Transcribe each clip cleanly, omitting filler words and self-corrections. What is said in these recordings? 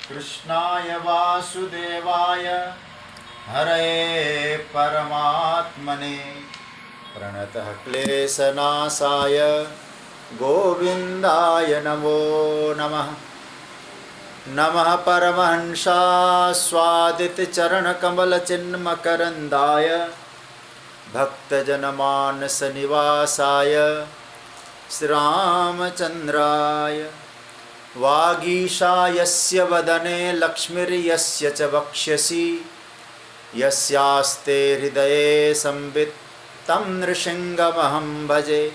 कृष्णाय वासुदेवाय हरये परमात्मने प्रणतः क्लेशनाशाय गोविन्दाय नमो नमः। नमः परमहंसास्वादितचरणकमलचिन्मकरन्दाय भक्तजनमानसनिवासाय श्रीरामचन्द्राय वागीशायस्य वदने लक्ष्मीर्यस्य च वक्ष्यसि यस्यास्ते हृदये संवित् तं नृसिंहमहं भजे।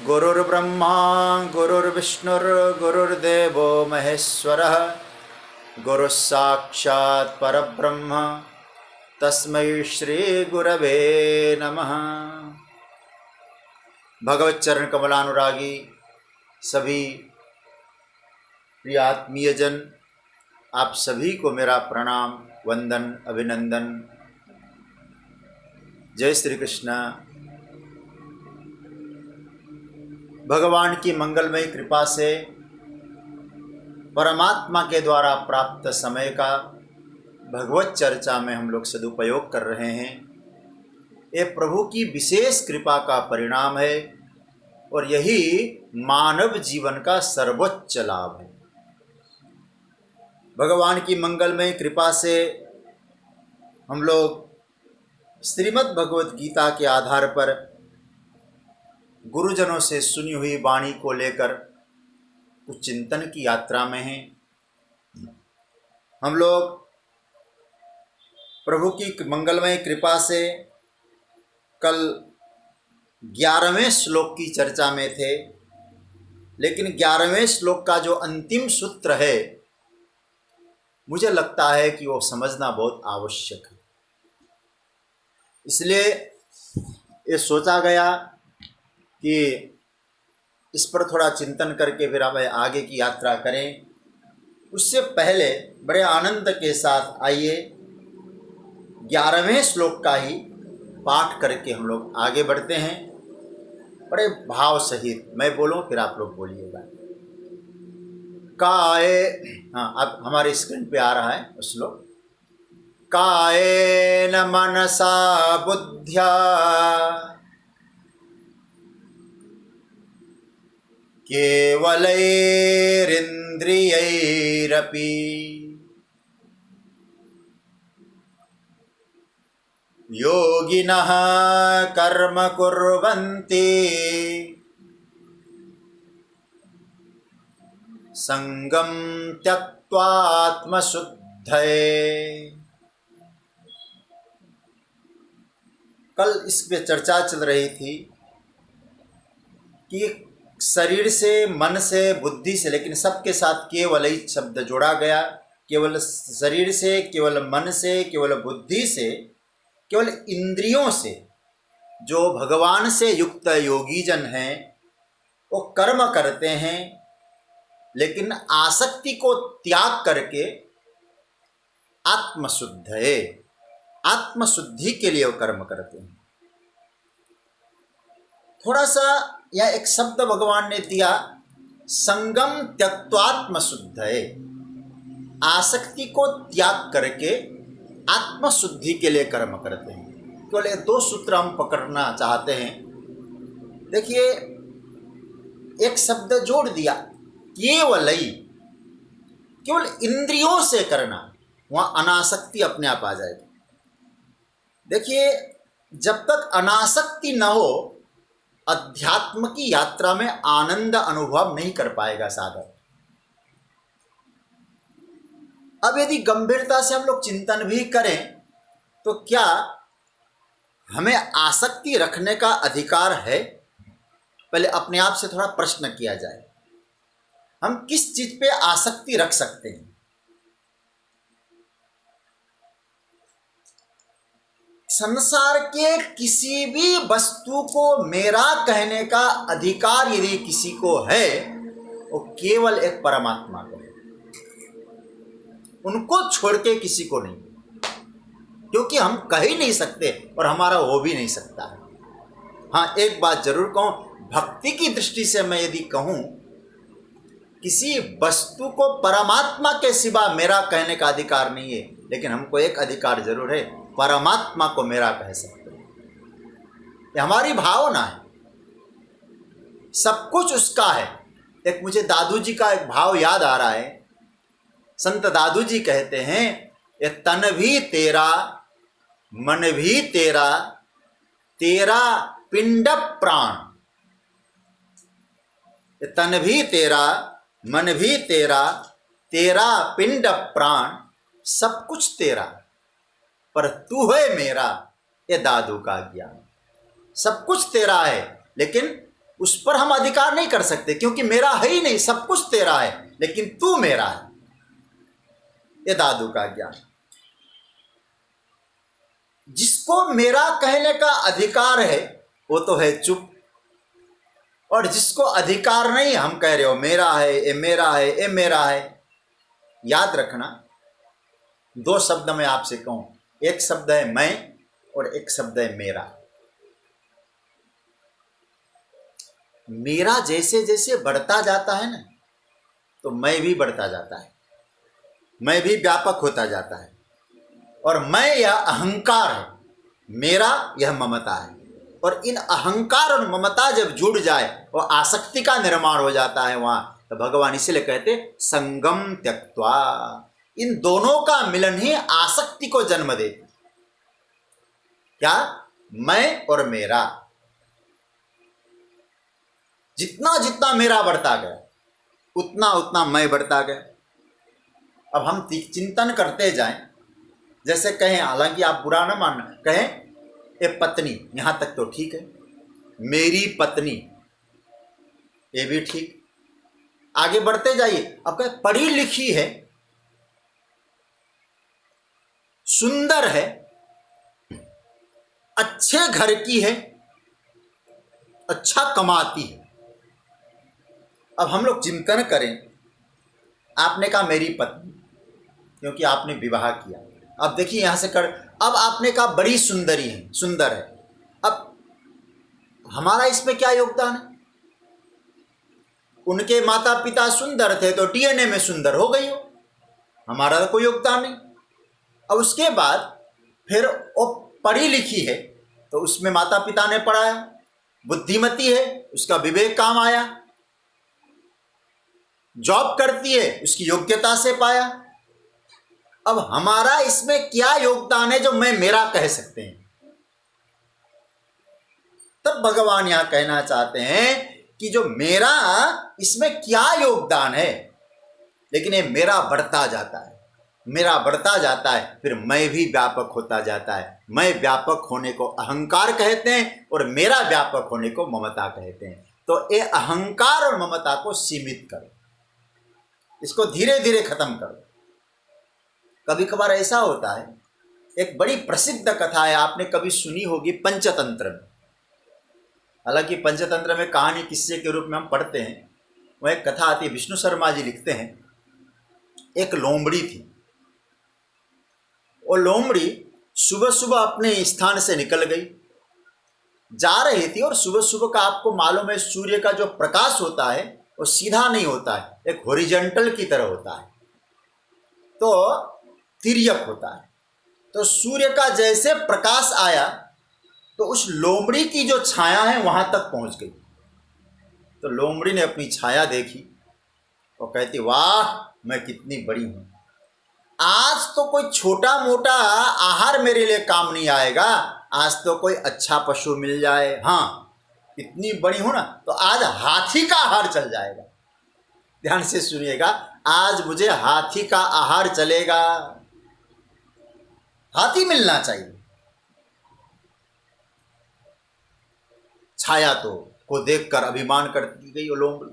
गुरुर्ब्रह्मा गुरुर्विष्णुर्गुरुर्देवो महेश्वरः गुरुस्साक्षात् परब्रह्म तस्मै श्रीगुरवे नमः। भगवत चरण कमलानुरागी सभी प्रिय आत्मीयजन, आप सभी को मेरा प्रणाम, वंदन, अभिनंदन। जय श्री कृष्ण। भगवान की मंगलमयी कृपा से परमात्मा के द्वारा प्राप्त समय का भगवत चर्चा में हम लोग सदुपयोग कर रहे हैं। ये प्रभु की विशेष कृपा का परिणाम है और यही मानव जीवन का सर्वोच्च लाभ है। भगवान की मंगलमय कृपा से हम लोग श्रीमद् भगवत गीता के आधार पर गुरुजनों से सुनी हुई वाणी को लेकर कुछ चिंतन की यात्रा में हैं। हम लोग प्रभु की मंगलमय कृपा से कल 11वें श्लोक की चर्चा में थे, लेकिन 11वें श्लोक का जो अंतिम सूत्र है मुझे लगता है कि वो समझना बहुत आवश्यक है। इसलिए ये सोचा गया कि इस पर थोड़ा चिंतन करके फिर हम आगे की यात्रा करें। उससे पहले बड़े आनंद के साथ आइए 11वें श्लोक का ही पाठ करके हम लोग आगे बढ़ते हैं, बड़े भाव सहित। मैं बोलूँ फिर आप लोग बोलिएगा। काये, हाँ अब हमारे स्क्रीन पे आ रहा है श्लोक। कायेन मनसा बुद्ध्या केवलैरिन्द्रियैरपि योगिनः कर्म कुर्वन्ति संगम त्यक्त्वात्मशुद्धये। कल इस पे चर्चा चल रही थी कि शरीर से, मन से, बुद्धि से, लेकिन सबके साथ केवल ही शब्द जोड़ा गया। केवल शरीर से, केवल मन से, केवल बुद्धि से, केवल इंद्रियों से जो भगवान से युक्त योगी जन हैं वो कर्म करते हैं, लेकिन आसक्ति को त्याग करके आत्मशुद्धये, आत्मशुद्धि के लिए वो कर्म करते हैं। थोड़ा सा यह एक शब्द भगवान ने दिया, संगम त्यक्त्वात्मशुद्धये, आसक्ति को त्याग करके आत्मशुद्धि के लिए कर्म करते हैं। केवल ये दो सूत्र हम पकड़ना चाहते हैं। देखिए, एक शब्द जोड़ दिया, केवलई, केवल इंद्रियों से करना, वहाँ अनासक्ति अपने आप आ जाएगी। देखिए, जब तक अनासक्ति न हो अध्यात्म की यात्रा में आनंद अनुभव नहीं कर पाएगा साधक। अब यदि गंभीरता से हम लोग चिंतन भी करें तो क्या हमें आसक्ति रखने का अधिकार है? पहले अपने आप से थोड़ा प्रश्न किया जाए, हम किस चीज पे आसक्ति रख सकते हैं? संसार के किसी भी वस्तु को मेरा कहने का अधिकार यदि किसी को है, वो केवल एक परमात्मा को है, उनको छोड़ के किसी को नहीं, क्योंकि हम कह ही नहीं सकते और हमारा हो भी नहीं सकता है। हाँ, एक बात जरूर कहूँ, भक्ति की दृष्टि से मैं यदि कहूँ किसी वस्तु को परमात्मा के सिवा मेरा कहने का अधिकार नहीं है, लेकिन हमको एक अधिकार जरूर है, परमात्मा को मेरा कह सकते हैं। ये हमारी भावना है, सब कुछ उसका है। एक मुझे दादू जी का एक भाव याद आ रहा है। संत दादू जी कहते हैं, ये तन भी तेरा मन भी तेरा, तेरा पिंड प्राण। ये तन भी तेरा मन भी तेरा, तेरा पिंड प्राण, सब कुछ तेरा, पर तू है मेरा, ये दादू का ज्ञान। सब कुछ तेरा है, लेकिन उस पर हम अधिकार नहीं कर सकते, क्योंकि मेरा है ही नहीं। सब कुछ तेरा है, लेकिन तू मेरा है, ये दादू का ज्ञान। जिसको मेरा कहने का अधिकार है वो तो है चुप, और जिसको अधिकार नहीं, हम कह रहे हो मेरा है, ये मेरा है, ये मेरा है। याद रखना, दो शब्द मैं आपसे कहूं, एक शब्द है मैं और एक शब्द है मेरा। मेरा जैसे जैसे बढ़ता जाता है ना, तो मैं भी बढ़ता जाता है, मैं भी व्यापक होता जाता है। और मैं यह अहंकार है, मेरा यह ममता है। और इन अहंकार और ममता जब जुड़ जाए और आसक्ति का निर्माण हो जाता है वहां, तो भगवान इसलिए कहते संगम त्यक्त्वा। इन दोनों का मिलन ही आसक्ति को जन्म देता। क्या? मैं और मेरा। जितना जितना मेरा बढ़ता गया, उतना उतना मैं बढ़ता गया। अब हम चिंतन करते जाएं, जैसे कहें, हालांकि आप बुरा ना मानना, कहें ए पत्नी, यहां तक तो ठीक है, मेरी पत्नी, ये भी ठीक। आगे बढ़ते जाइए, अब कहें पढ़ी लिखी है, सुंदर है, अच्छे घर की है, अच्छा कमाती है। अब हम लोग चिंतन करें, आपने कहा मेरी पत्नी, क्योंकि आपने विवाह किया। अब देखिए यहां से कर, अब आपने कहा बड़ी सुंदरी है, सुंदर है। अब हमारा इसमें क्या योगदान है? उनके माता पिता सुंदर थे तो डीएनए में सुंदर हो गई हो, हमारा तो कोई योगदान नहीं। अब उसके बाद फिर वो पढ़ी लिखी है, तो उसमें माता पिता ने पढ़ाया, बुद्धिमती है, उसका विवेक काम आया, जॉब करती है, उसकी योग्यता से पाया। अब हमारा इसमें क्या योगदान है जो मैं मेरा कह सकते हैं? तब भगवान यहां कहना चाहते हैं कि जो मेरा, इसमें क्या योगदान है। लेकिन ये मेरा बढ़ता जाता है, मेरा बढ़ता जाता है, फिर मैं भी व्यापक होता जाता है। मैं व्यापक होने को अहंकार कहते हैं और मेरा व्यापक होने को ममता कहते हैं। तो ये अहंकार और ममता को सीमित करो, इसको धीरे धीरे खत्म करो। कभी कभार ऐसा होता है, एक बड़ी प्रसिद्ध कथा है, आपने कभी सुनी होगी, पंचतंत्र में। हालांकि पंचतंत्र में कहानी किस्से के रूप में हम पढ़ते हैं, वह एक कथा आती है, विष्णु शर्मा जी लिखते हैं। एक लोमड़ी थी, वो लोमड़ी सुबह सुबह अपने स्थान से निकल गई, जा रही थी। और सुबह सुबह का आपको मालूम है, सूर्य का जो प्रकाश होता है वो सीधा नहीं होता है, एक हॉरिजॉन्टल की तरह होता है, तो तिर्यक होता है। तो सूर्य का जैसे प्रकाश आया तो उस लोमड़ी की जो छाया है वहां तक पहुंच गई। तो लोमड़ी ने अपनी छाया देखी और कहती, वाह मैं कितनी बड़ी हूं, आज तो कोई छोटा मोटा आहार मेरे लिए काम नहीं आएगा, आज तो कोई अच्छा पशु मिल जाए। हाँ, इतनी बड़ी हूं ना, तो आज हाथी का आहार चल जाएगा। ध्यान से सुनिएगा, आज मुझे हाथी का आहार चलेगा, हाथी मिलना चाहिए। छाया तो को देखकर अभिमान करती गई वो लोमड़ी।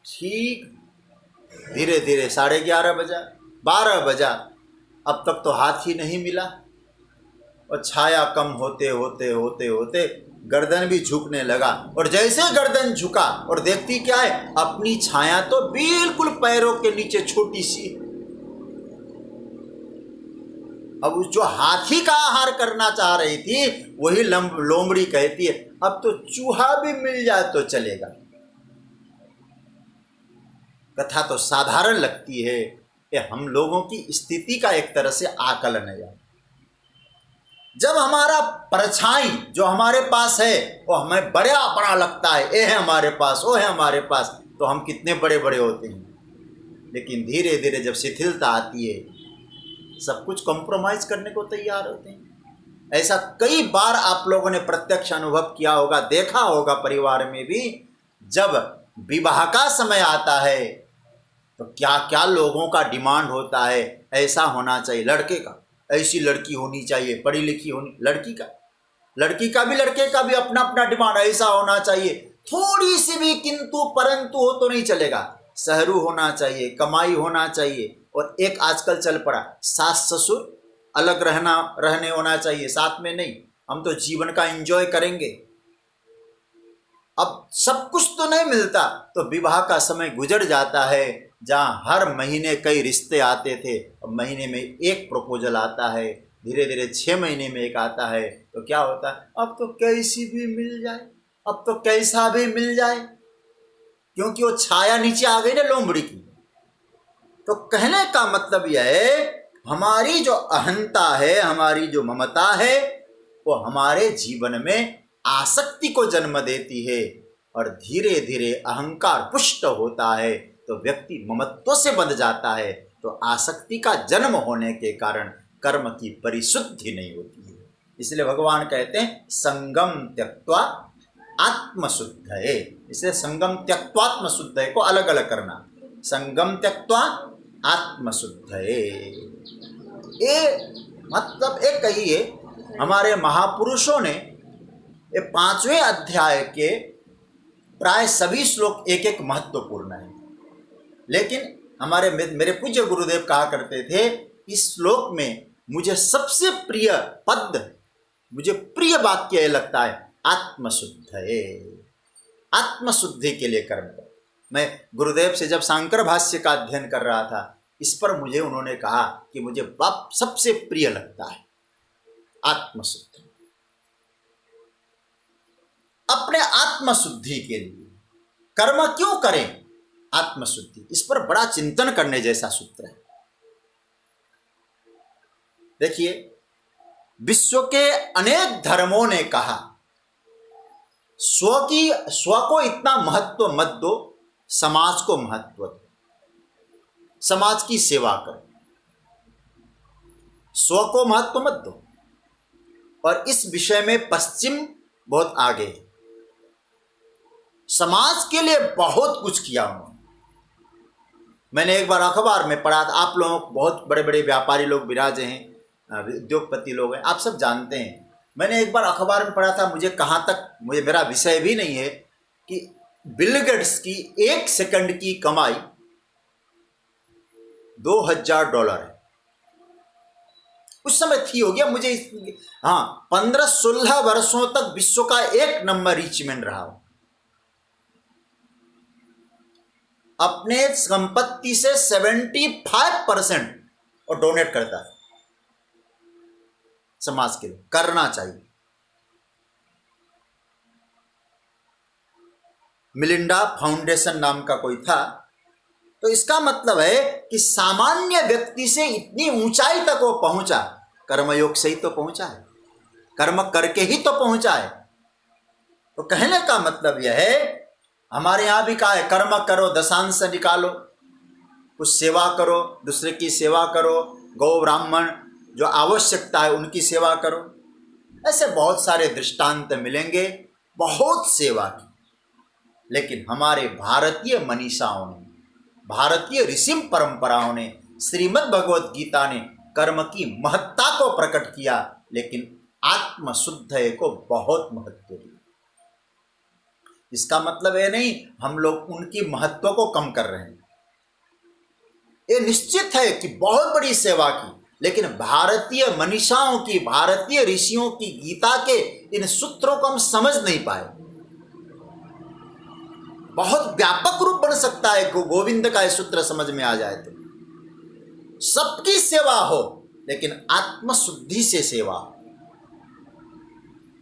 ठीक धीरे धीरे 11:30 बजा, 12 बजा, अब तक तो हाथी नहीं मिला। और छाया कम होते होते होते होते गर्दन भी झुकने लगा। और जैसे गर्दन झुका और देखती क्या है, अपनी छाया तो बिल्कुल पैरों के नीचे छोटी सी। अब जो हाथी का आहार करना चाह रही थी, वही लोमड़ी कहती है, अब तो चूहा भी मिल जाए तो चलेगा। कथा तो साधारण लगती है, ये हम लोगों की स्थिति का एक तरह से आकलन है। जब हमारा परछाई जो हमारे पास है वो हमें बड़ा बड़ा लगता है, ये है हमारे पास, वो है हमारे पास, तो हम कितने बड़े बड़े होते हैं। लेकिन धीरे धीरे जब शिथिलता आती है, सब कुछ कॉम्प्रोमाइज करने को तैयार होते हैं। ऐसा कई बार आप लोगों ने प्रत्यक्ष अनुभव किया होगा, देखा होगा परिवार में भी। जब विवाह का समय आता है तो क्या क्या लोगों का डिमांड होता है, ऐसा होना चाहिए लड़के का, ऐसी लड़की होनी चाहिए, पढ़ी लिखी होनी। लड़की का भी लड़के का भी अपना अपना डिमांड, ऐसा होना चाहिए। थोड़ी सी भी किंतु परंतु हो तो नहीं चलेगा, शहरू होना चाहिए, कमाई होना चाहिए। और एक आजकल चल पड़ा, सास ससुर अलग रहने होना चाहिए, साथ में नहीं, हम तो जीवन का एंजॉय करेंगे। अब सब कुछ तो नहीं मिलता, तो विवाह का समय गुजर जाता है, जहाँ हर महीने कई रिश्ते आते थे, अब महीने में एक प्रपोजल आता है, धीरे धीरे 6 महीने में एक आता है। तो क्या होता है, अब तो कैसी भी मिल जाए, अब तो कैसा भी मिल जाए, क्योंकि वो छाया नीचे आ गई ना लोमड़ी की। तो कहने का मतलब यह है, हमारी जो अहंता है, हमारी जो ममता है, वो हमारे जीवन में आसक्ति को जन्म देती है, और धीरे धीरे अहंकार पुष्ट होता है तो व्यक्ति ममत्व से बंध जाता है। तो आसक्ति का जन्म होने के कारण कर्म की परिशुद्धि नहीं होती है। इसलिए भगवान कहते हैं संगम त्यक्त्वा आत्मशुद्धये। इसलिए संगम त्यक्त्वात्मशुद्धये को अलग अलग करना, संगम त्यक्त्वा आत्मशुद्धये। ये मतलब एक कहिए, हमारे महापुरुषों ने ये 5वें अध्याय के प्राय सभी श्लोक एक एक महत्वपूर्ण है। लेकिन मेरे पूज्य गुरुदेव कहा करते थे, इस श्लोक में मुझे सबसे प्रिय पद, मुझे प्रिय वाक्य ये लगता है, आत्मशुद्धये। आत्मशुद्धि के लिए कर्म करो। मैं गुरुदेव से जब शांकर भाष्य का अध्ययन कर रहा था, इस पर मुझे उन्होंने कहा कि मुझे सबसे प्रिय लगता है आत्मशुद्धि। अपने आत्मशुद्धि के लिए कर्म क्यों करें? आत्मशुद्धि, इस पर बड़ा चिंतन करने जैसा सूत्र है। देखिए, विश्व के अनेक धर्मों ने कहा स्व को इतना महत्व मत दो, समाज को महत्व दो, समाज की सेवा करो, स्व को महत्व मत दो। और इस विषय में पश्चिम बहुत आगे है, समाज के लिए बहुत कुछ किया उन्होंने। मैंने एक बार अखबार में पढ़ा था, आप लोग बहुत बड़े बड़े व्यापारी लोग विराजे हैं, उद्योगपति लोग हैं, आप सब जानते हैं। मैंने एक बार अखबार में पढ़ा था, मुझे कहाँ तक, मुझे मेरा विषय भी नहीं है, कि बिल गेट्स की 1 सेकंड की कमाई $2000 है। उस समय थी, हो गया मुझे 15-16 वर्षों तक विश्व का 1 नंबर रीचमैन रहा हूं। अपने संपत्ति से 75% और डोनेट करता है समाज के लिए, करना चाहिए। मिलिंडा फाउंडेशन नाम का कोई था। तो इसका मतलब है कि सामान्य व्यक्ति से इतनी ऊंचाई तक वो पहुंचा, कर्मयोग से ही तो पहुंचा है, कर्म करके ही तो पहुंचा है। तो कहने का मतलब यह है, हमारे यहाँ भी कहा है कर्म करो, दशांश निकालो, कुछ सेवा करो, दूसरे की सेवा करो, गौ ब्राह्मण जो आवश्यकता है उनकी सेवा करो। ऐसे बहुत सारे दृष्टांत मिलेंगे, बहुत सेवा की। लेकिन हमारे भारतीय मनीषाओं ने, भारतीय ऋषि परंपराओं ने, श्रीमद् भगवत गीता ने कर्म की महत्ता को प्रकट किया, लेकिन आत्मशुद्धि को बहुत महत्व दिया। इसका मतलब ये नहीं हम लोग उनकी महत्व को कम कर रहे हैं। ये निश्चित है कि बहुत बड़ी सेवा की, लेकिन भारतीय मनीषाओं की, भारतीय ऋषियों की गीता के इन सूत्रों को हम समझ नहीं पाए। बहुत व्यापक रूप बन सकता है, गोविंद का ये सूत्र समझ में आ जाए तो सबकी सेवा हो, लेकिन आत्मशुद्धि से सेवा,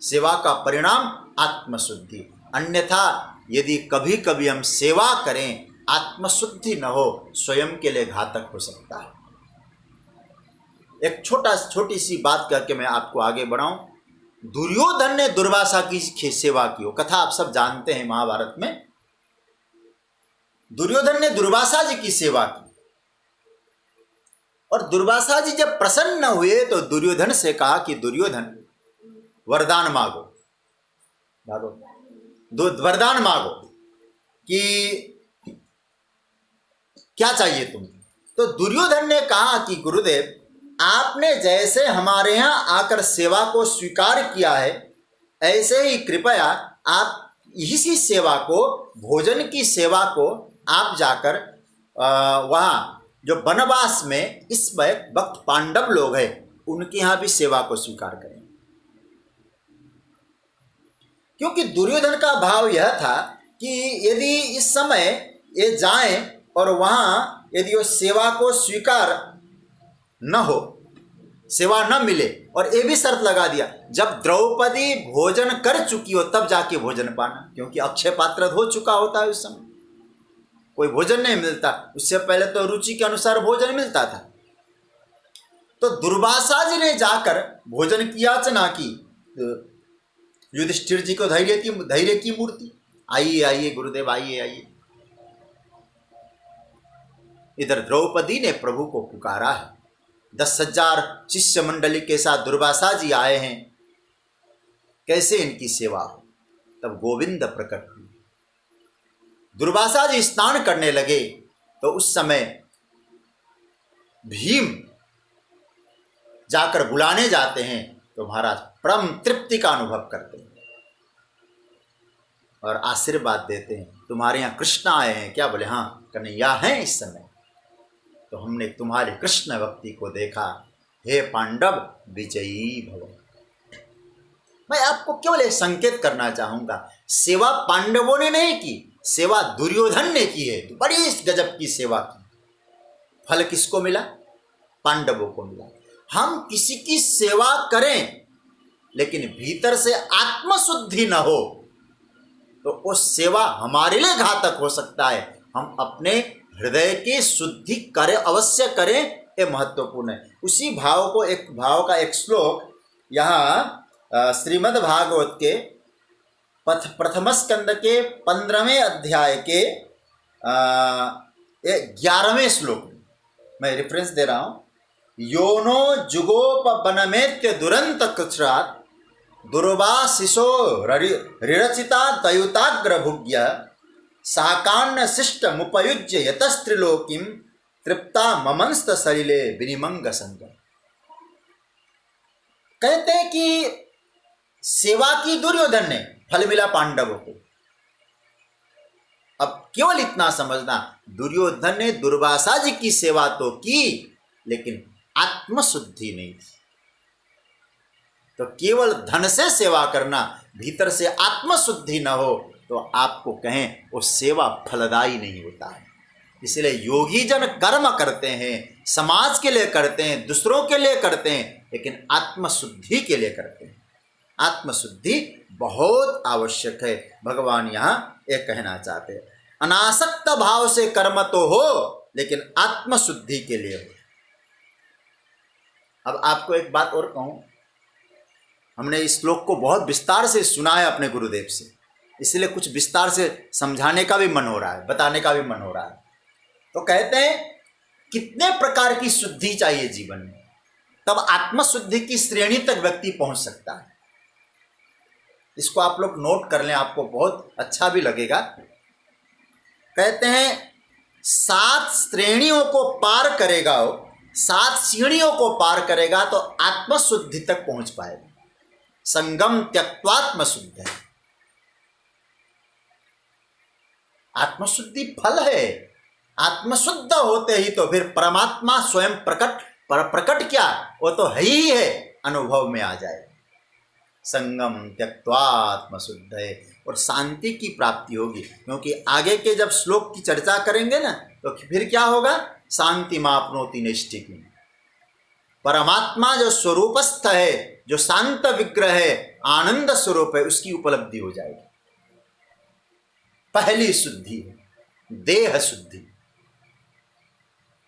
सेवा का परिणाम आत्मशुद्धि। अन्यथा यदि कभी कभी हम सेवा करें आत्मशुद्धि न हो स्वयं के लिए घातक हो सकता है। एक छोटी सी बात करके मैं आपको आगे बढ़ाऊं। दुर्योधन ने दुर्वासा की सेवा की, वो कथा आप सब जानते हैं महाभारत में। दुर्योधन ने दुर्वासा जी की सेवा की और दुर्वासा जी जब प्रसन्न हुए तो दुर्योधन से कहा कि दुर्योधन वरदान मांगो, वरदान मांगो कि क्या चाहिए तुम्हें। तो दुर्योधन ने कहा कि गुरुदेव, आपने जैसे हमारे यहाँ आकर सेवा को स्वीकार किया है, ऐसे ही कृपया आप इसी सेवा को, भोजन की सेवा को आप जाकर वहाँ जो वनवास में इस वक्त पांडव लोग हैं उनके यहाँ भी सेवा को स्वीकार करें। क्योंकि दुर्योधन का भाव यह था कि यदि इस समय ये जाएं और वहाँ यदि वो सेवा को स्वीकार न हो, सेवा न मिले, और ये भी शर्त लगा दिया जब द्रौपदी भोजन कर चुकी हो तब जाके भोजन पाना, क्योंकि अक्षय पात्र हो चुका होता है उस समय, कोई भोजन नहीं मिलता। उससे पहले तो रुचि के अनुसार भोजन मिलता था। तो दुर्वासा जी ने जाकर भोजन की याचना की। युधिष्ठिर जी को धैर्य की मूर्ति, आइए आइए गुरुदेव, आइए आइए। इधर द्रौपदी ने प्रभु को पुकारा है, 10,000 शिष्य मंडली के साथ दुर्वासा जी आए हैं, कैसे इनकी सेवा हो। तब गोविंद प्रकट हुए। दुर्वासा जी स्नान करने लगे तो उस समय भीम जाकर बुलाने जाते हैं तो महाराज परम तृप्ति का अनुभव करते हैं और आशीर्वाद देते हैं, तुम्हारे यहाँ कृष्ण आए हैं क्या? बोले हाँ, कन्हैया हैं इस समय। तो हमने तुम्हारे कृष्ण भक्ति को देखा, हे पांडव विजयी भव। मैं आपको केवल एक संकेत करना चाहूंगा, सेवा पांडवों ने नहीं की, सेवा दुर्योधन ने की है, तो बड़ी गजब की सेवा की। फल किसको मिला? पांडवों को मिला। हम किसी की सेवा करें लेकिन भीतर से आत्मशुद्धि न हो तो वो सेवा हमारे लिए घातक हो सकता है। हम अपने हृदय की शुद्धि करें, अवश्य करें, ये महत्वपूर्ण है। उसी भाव का एक श्लोक यहाँ श्रीमद् भागवत के प्रथम स्कंद के 15वें अध्याय के 11वें श्लोक में मैं रेफरेंस दे रहा हूँ। योनो जुगोपवनमेत्य दुरंत कृच्छ्रात् दुर्वासिसो रिरचिता दयुताग्र भुग्य साकान्न शिष्ट मुपयुज्य यतस्त्रिलोकीम तृप्ता ममंस्त सलिले विनिमंग संग। कहते हैं कि सेवा की दुर्योधन ने, फल मिला पांडवों को। अब केवल इतना समझना, दुर्योधन ने दुर्वासा जी की सेवा तो की लेकिन आत्मशुद्धि नहीं थी। तो केवल धन से सेवा करना, भीतर से आत्मशुद्धि न हो तो आपको कहें वो सेवा फलदायी नहीं होता है। इसलिए योगी जन कर्म करते हैं, समाज के लिए करते हैं, दूसरों के लिए करते हैं, लेकिन आत्मशुद्धि के लिए करते हैं। आत्मशुद्धि बहुत आवश्यक है। भगवान यहाँ ये कहना चाहते हैं, अनासक्त भाव से कर्म तो हो लेकिन आत्मशुद्धि के लिए हो। अब आपको एक बात और कहूँ, हमने इस श्लोक को बहुत विस्तार से सुना है अपने गुरुदेव से, इसलिए कुछ विस्तार से समझाने का भी मन हो रहा है, बताने का भी मन हो रहा है। तो कहते हैं कितने प्रकार की शुद्धि चाहिए जीवन में, तब आत्मशुद्धि की श्रेणी तक व्यक्ति पहुंच सकता है। इसको आप लोग नोट कर लें, आपको बहुत अच्छा भी लगेगा। कहते हैं 7 श्रेणियों को पार करेगा, 7 सीढ़ियों को पार करेगा तो आत्मशुद्धि तक पहुंच पाएगा। संगम त्यक्त्वात्मशुद्ध है। आत्मशुद्धि फल है। आत्मशुद्ध होते ही तो फिर परमात्मा स्वयं प्रकट क्या, वो तो है ही है, अनुभव में आ जाए। संगम त्यक्त्वात्मशुद्ध है और शांति की प्राप्ति होगी। क्योंकि आगे के जब श्लोक की चर्चा करेंगे ना तो फिर क्या होगा, शांति मापनोति नैष्ठिकीम्। परमात्मा जो स्वरूपस्थ है, जो शांत विग्रह है, आनंद स्वरूप है, उसकी उपलब्धि हो जाएगी। पहली शुद्धि है। देह शुद्धि।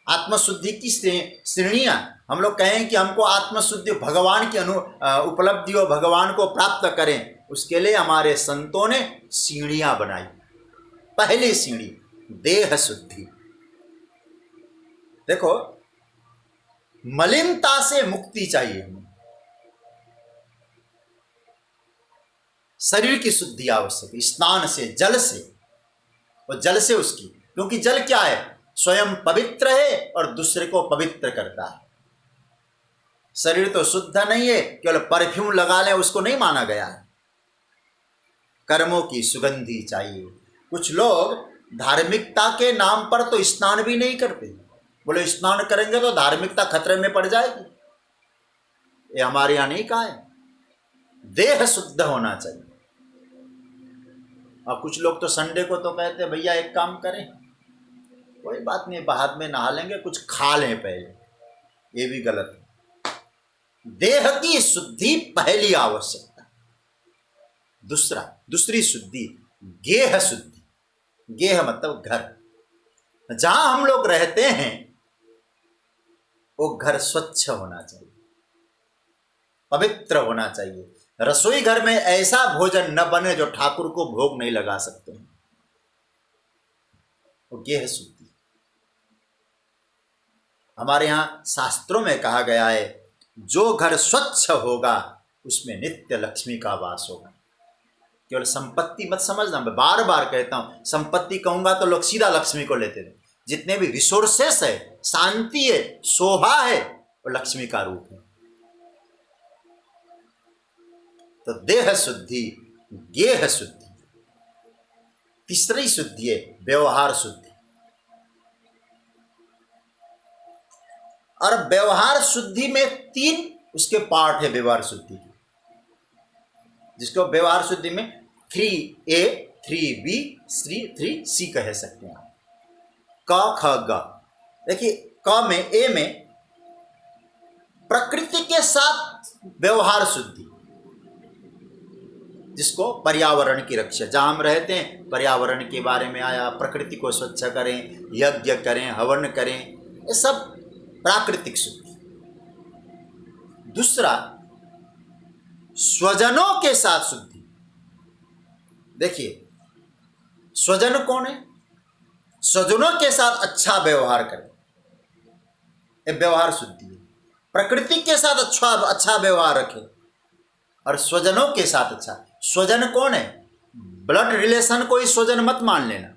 आत्मशुद्धि की श्रेणियां, हम लोग कहें कि हमको आत्मशुद्धि भगवान की उपलब्धि हो, भगवान को प्राप्त करें, उसके लिए हमारे संतों ने सीढ़ियां बनाई। पहली सीढ़ी देह शुद्धि। देखो, मलिनता से मुक्ति चाहिए हमें, शरीर की शुद्धि आवश्यक है, स्नान से, जल से, और जल से उसकी, क्योंकि जल क्या है, स्वयं पवित्र है और दूसरे को पवित्र करता है। शरीर तो शुद्ध नहीं है, केवल परफ्यूम लगा ले उसको नहीं माना गया है। कर्मों की सुगंधी चाहिए। कुछ लोग धार्मिकता के नाम पर तो स्नान भी नहीं करते, बोले स्नान करेंगे तो धार्मिकता खतरे में पड़ जाएगी। ये हमारे यहां नहीं कहा है, देह शुद्ध होना चाहिए। और कुछ लोग तो संडे को तो कहते हैं भैया एक काम करें, कोई बात नहीं बाद में नहा लेंगे, कुछ खा लें पहले, ये भी गलत है। देह की शुद्धि पहली आवश्यकता। दूसरी शुद्धि गेह शुद्धि। गेह मतलब घर, जहां हम लोग रहते हैं वो घर स्वच्छ होना चाहिए, पवित्र होना चाहिए। रसोई घर में ऐसा भोजन न बने जो ठाकुर को भोग नहीं लगा सकते हैं, वो गेह शुद्धि। हमारे यहाँ शास्त्रों में कहा गया है, जो घर स्वच्छ होगा उसमें नित्य लक्ष्मी का वास होगा। केवल संपत्ति मत समझना, मैं बार बार कहता हूं, संपत्ति कहूंगा तो लोग सीधा लक्ष्मी को लेते हैं। जितने भी रिसोर्सेस है, शांति है, शोभा है, वो लक्ष्मी का रूप है। तो देह शुद्धि, गेह शुद्धि। तीसरी शुद्धि है व्यवहार शुद्धि। और व्यवहार शुद्धि में 3 उसके पार्ट है व्यवहार शुद्धि के, जिसको व्यवहार शुद्धि में 3A 3B 3C कह सकते हैं आप। क ख ग। देखिए, क में, ए में प्रकृति के साथ व्यवहार शुद्धि, जिसको पर्यावरण की रक्षा, जहां हम रहते हैं पर्यावरण के बारे में आया, प्रकृति को स्वच्छ करें, यज्ञ करें, हवन करें, ये सब प्राकृतिक शुद्धि। दूसरा स्वजनों के साथ शुद्धि। देखिए, स्वजन कौन है? स्वजनों के साथ अच्छा व्यवहार करें, ये व्यवहार शुद्धि है। प्रकृति के साथ अच्छा व्यवहार रखें और स्वजनों के साथ अच्छा। स्वजन कौन है? ब्लड रिलेशन कोई स्वजन मत मान लेना,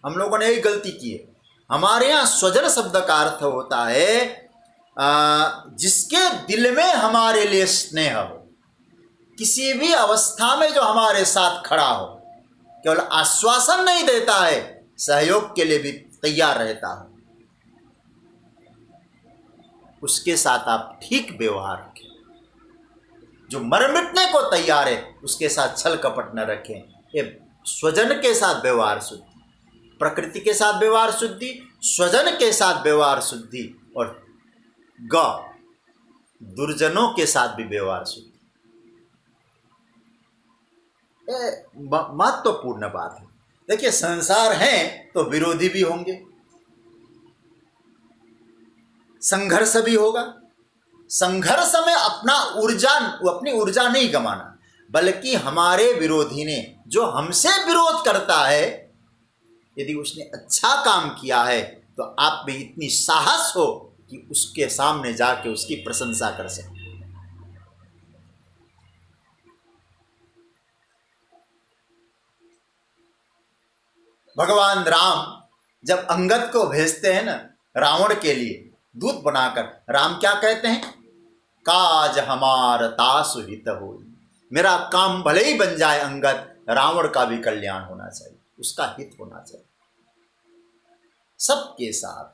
हम लोगों ने यही गलती की है। हमारे यहाँ स्वजन शब्द का अर्थ होता है जिसके दिल में हमारे लिए स्नेह हो, किसी भी अवस्था में जो हमारे साथ खड़ा हो, केवल आश्वासन नहीं देता है, सहयोग के लिए भी तैयार रहता हो, उसके साथ आप ठीक व्यवहार रखें। जो मर मिटने को तैयार है उसके साथ छल कपट न रखें। ये स्वजन के साथ व्यवहार शुद्धि, प्रकृति के साथ व्यवहार शुद्धि, स्वजन के साथ व्यवहार शुद्धि, और ग दुर्जनों के साथ भी व्यवहार शुद्धि। महत्वपूर्ण बात है। देखिए, संसार है तो विरोधी भी होंगे, संघर्ष भी होगा। संघर्ष में अपनी ऊर्जा नहीं गंवाना, बल्कि हमारे विरोधी ने, जो हमसे विरोध करता है, यदि उसने अच्छा काम किया है तो आप में इतनी साहस हो कि उसके सामने जाके उसकी प्रशंसा कर सके। भगवान राम जब अंगद को भेजते हैं ना रावण के लिए दूत बनाकर, राम क्या कहते हैं? काज हमार तासु हित हो। मेरा काम भले ही बन जाए अंगद, रावण का भी कल्याण होना चाहिए, उसका हित होना चाहिए। सबके साथ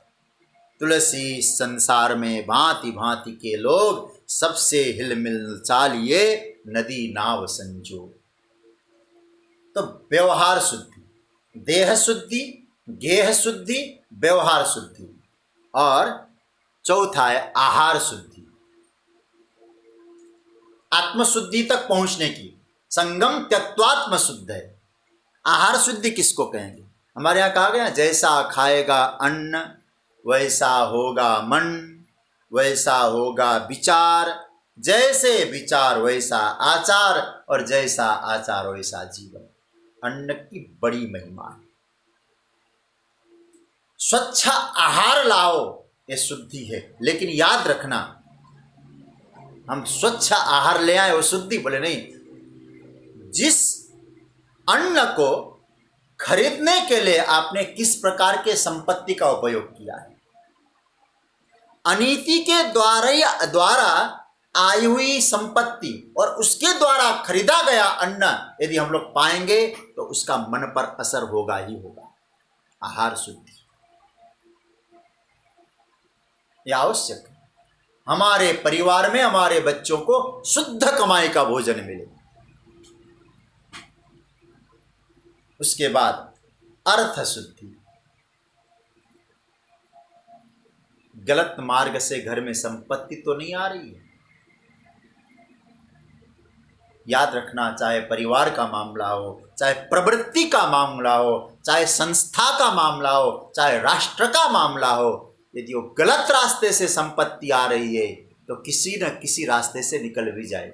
तुलसी संसार में भांति भांति के लोग, सबसे हिलमिल चालिए नदी नाव संजो। तो व्यवहार शुद्धि, देह शुद्धि, गेह शुद्धि, व्यवहार शुद्धि, और चौथा है आहार शुद्धि। आत्मशुद्धि तक पहुंचने की संगम त्यक्त्वात्म शुद्ध है। आहार शुद्धि किसको कहेंगे? हमारे यहाँ कहा गया, जैसा खाएगा अन्न वैसा होगा मन, वैसा होगा विचार, जैसे विचार वैसा आचार, और जैसा आचार वैसा जीवन। अन्न की बड़ी महिमा है। स्वच्छ आहार लाओ, ये शुद्धि है। लेकिन याद रखना, हम स्वच्छ आहार ले आए वो शुद्धि, बोले नहीं। जिस अन्न को खरीदने के लिए आपने किस प्रकार के संपत्ति का उपयोग किया है, अनीति के द्वारा आई हुई संपत्ति और उसके द्वारा खरीदा गया अन्न यदि हम लोग पाएंगे तो उसका मन पर असर होगा ही होगा। आहार शुद्धि यह आवश्यक है। हमारे परिवार में हमारे बच्चों को शुद्ध कमाई का भोजन मिले। उसके बाद अर्थ शुद्धि। गलत मार्ग से घर में संपत्ति तो नहीं आ रही है। याद रखना, चाहे परिवार का मामला हो, चाहे प्रवृत्ति का मामला हो, चाहे संस्था का मामला हो, चाहे राष्ट्र का मामला हो, यदि वो गलत रास्ते से संपत्ति आ रही है तो किसी न किसी रास्ते से निकल भी जाए,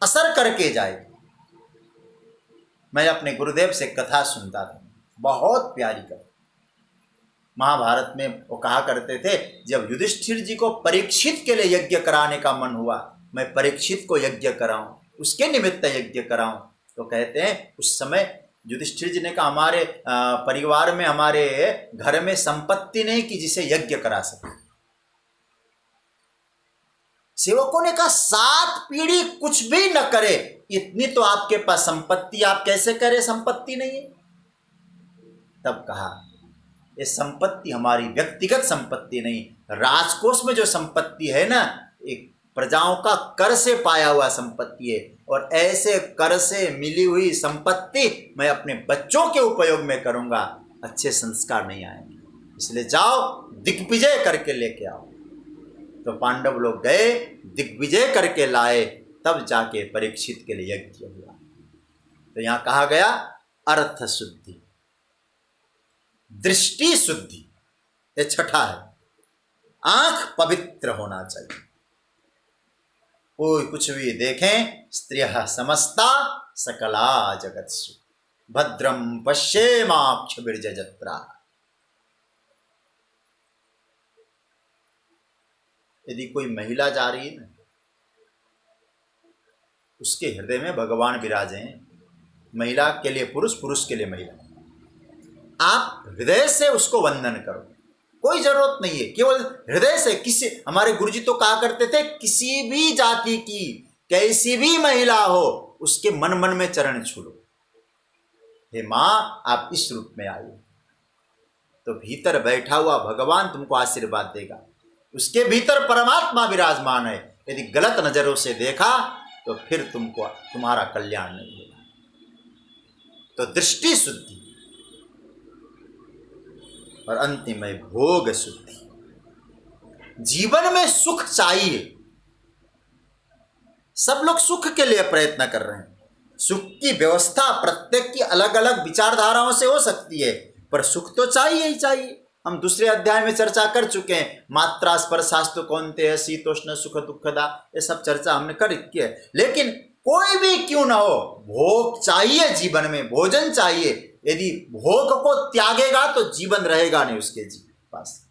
असर करके जाए। मैं अपने गुरुदेव से कथा सुनता था, बहुत प्यारी कथा। महाभारत में वो कहा करते थे, जब युधिष्ठिर जी को परीक्षित के लिए यज्ञ कराने का मन हुआ, मैं परीक्षित को यज्ञ कराऊं, उसके निमित्त यज्ञ कराऊं, तो कहते हैं उस समय युधिष्ठिर जी ने कहा, हमारे परिवार में, हमारे घर में संपत्ति नहीं कि जिसे यज्ञ करा सके। सेवकों ने कहा, 7 पीढ़ी कुछ भी न करे, इतनी तो आपके पास संपत्ति, आप कैसे करे संपत्ति नहीं है? तब कहा, ये संपत्ति हमारी व्यक्तिगत संपत्ति नहीं, राजकोष में जो संपत्ति है ना, एक प्रजाओं का कर से पाया हुआ संपत्ति है, और ऐसे कर से मिली हुई संपत्ति मैं अपने बच्चों के उपयोग में करूंगा, अच्छे संस्कार नहीं आएंगे, इसलिए जाओ दिग्विजय करके लेके आओ। तो पांडव लोग गए, दिग्विजय करके लाए, तब जाके परीक्षित के लिए यज्ञ हुआ। तो यहां कहा गया अर्थ शुद्धि, दृष्टि शुद्धि, ये छठा है। आंख पवित्र होना चाहिए, कोई कुछ भी देखें, स्त्रियः समस्ता सकला जगत्सु भद्रम पश्येमाक्षभिर्यजत्रा। यदि कोई महिला जा रही है ना, उसके हृदय में भगवान विराजे हैं। महिला के लिए पुरुष, पुरुष के लिए महिला। आप हृदय से उसको वंदन करो, कोई जरूरत नहीं है, केवल हृदय से। किसी, हमारे गुरुजी तो कहा करते थे, किसी भी जाति की कैसी भी महिला हो, उसके मन मन में चरण छू लो, हे माँ आप इस रूप में आई, तो भीतर बैठा हुआ भगवान तुमको आशीर्वाद देगा। उसके भीतर परमात्मा विराजमान है। यदि गलत नजरों से देखा तो फिर तुमको, तुम्हारा कल्याण नहीं होगा। तो दृष्टि शुद्धि, और अंतिम है भोग शुद्धि। जीवन में सुख चाहिए, सब लोग सुख के लिए प्रयत्न कर रहे हैं। सुख की व्यवस्था प्रत्येक की अलग अलग विचारधाराओं से हो सकती है, पर सुख तो चाहिए ही चाहिए। हम दूसरे अध्याय में चर्चा कर चुके हैं, मात्रा स्पर्शास्तु कौन्तेय शीतोष्ण सुख दुखदा, ये सब चर्चा हमने कर रखी है। लेकिन कोई भी क्यों ना हो, भोग चाहिए, जीवन में भोजन चाहिए। यदि भोग को त्यागेगा तो जीवन रहेगा नहीं उसके पास,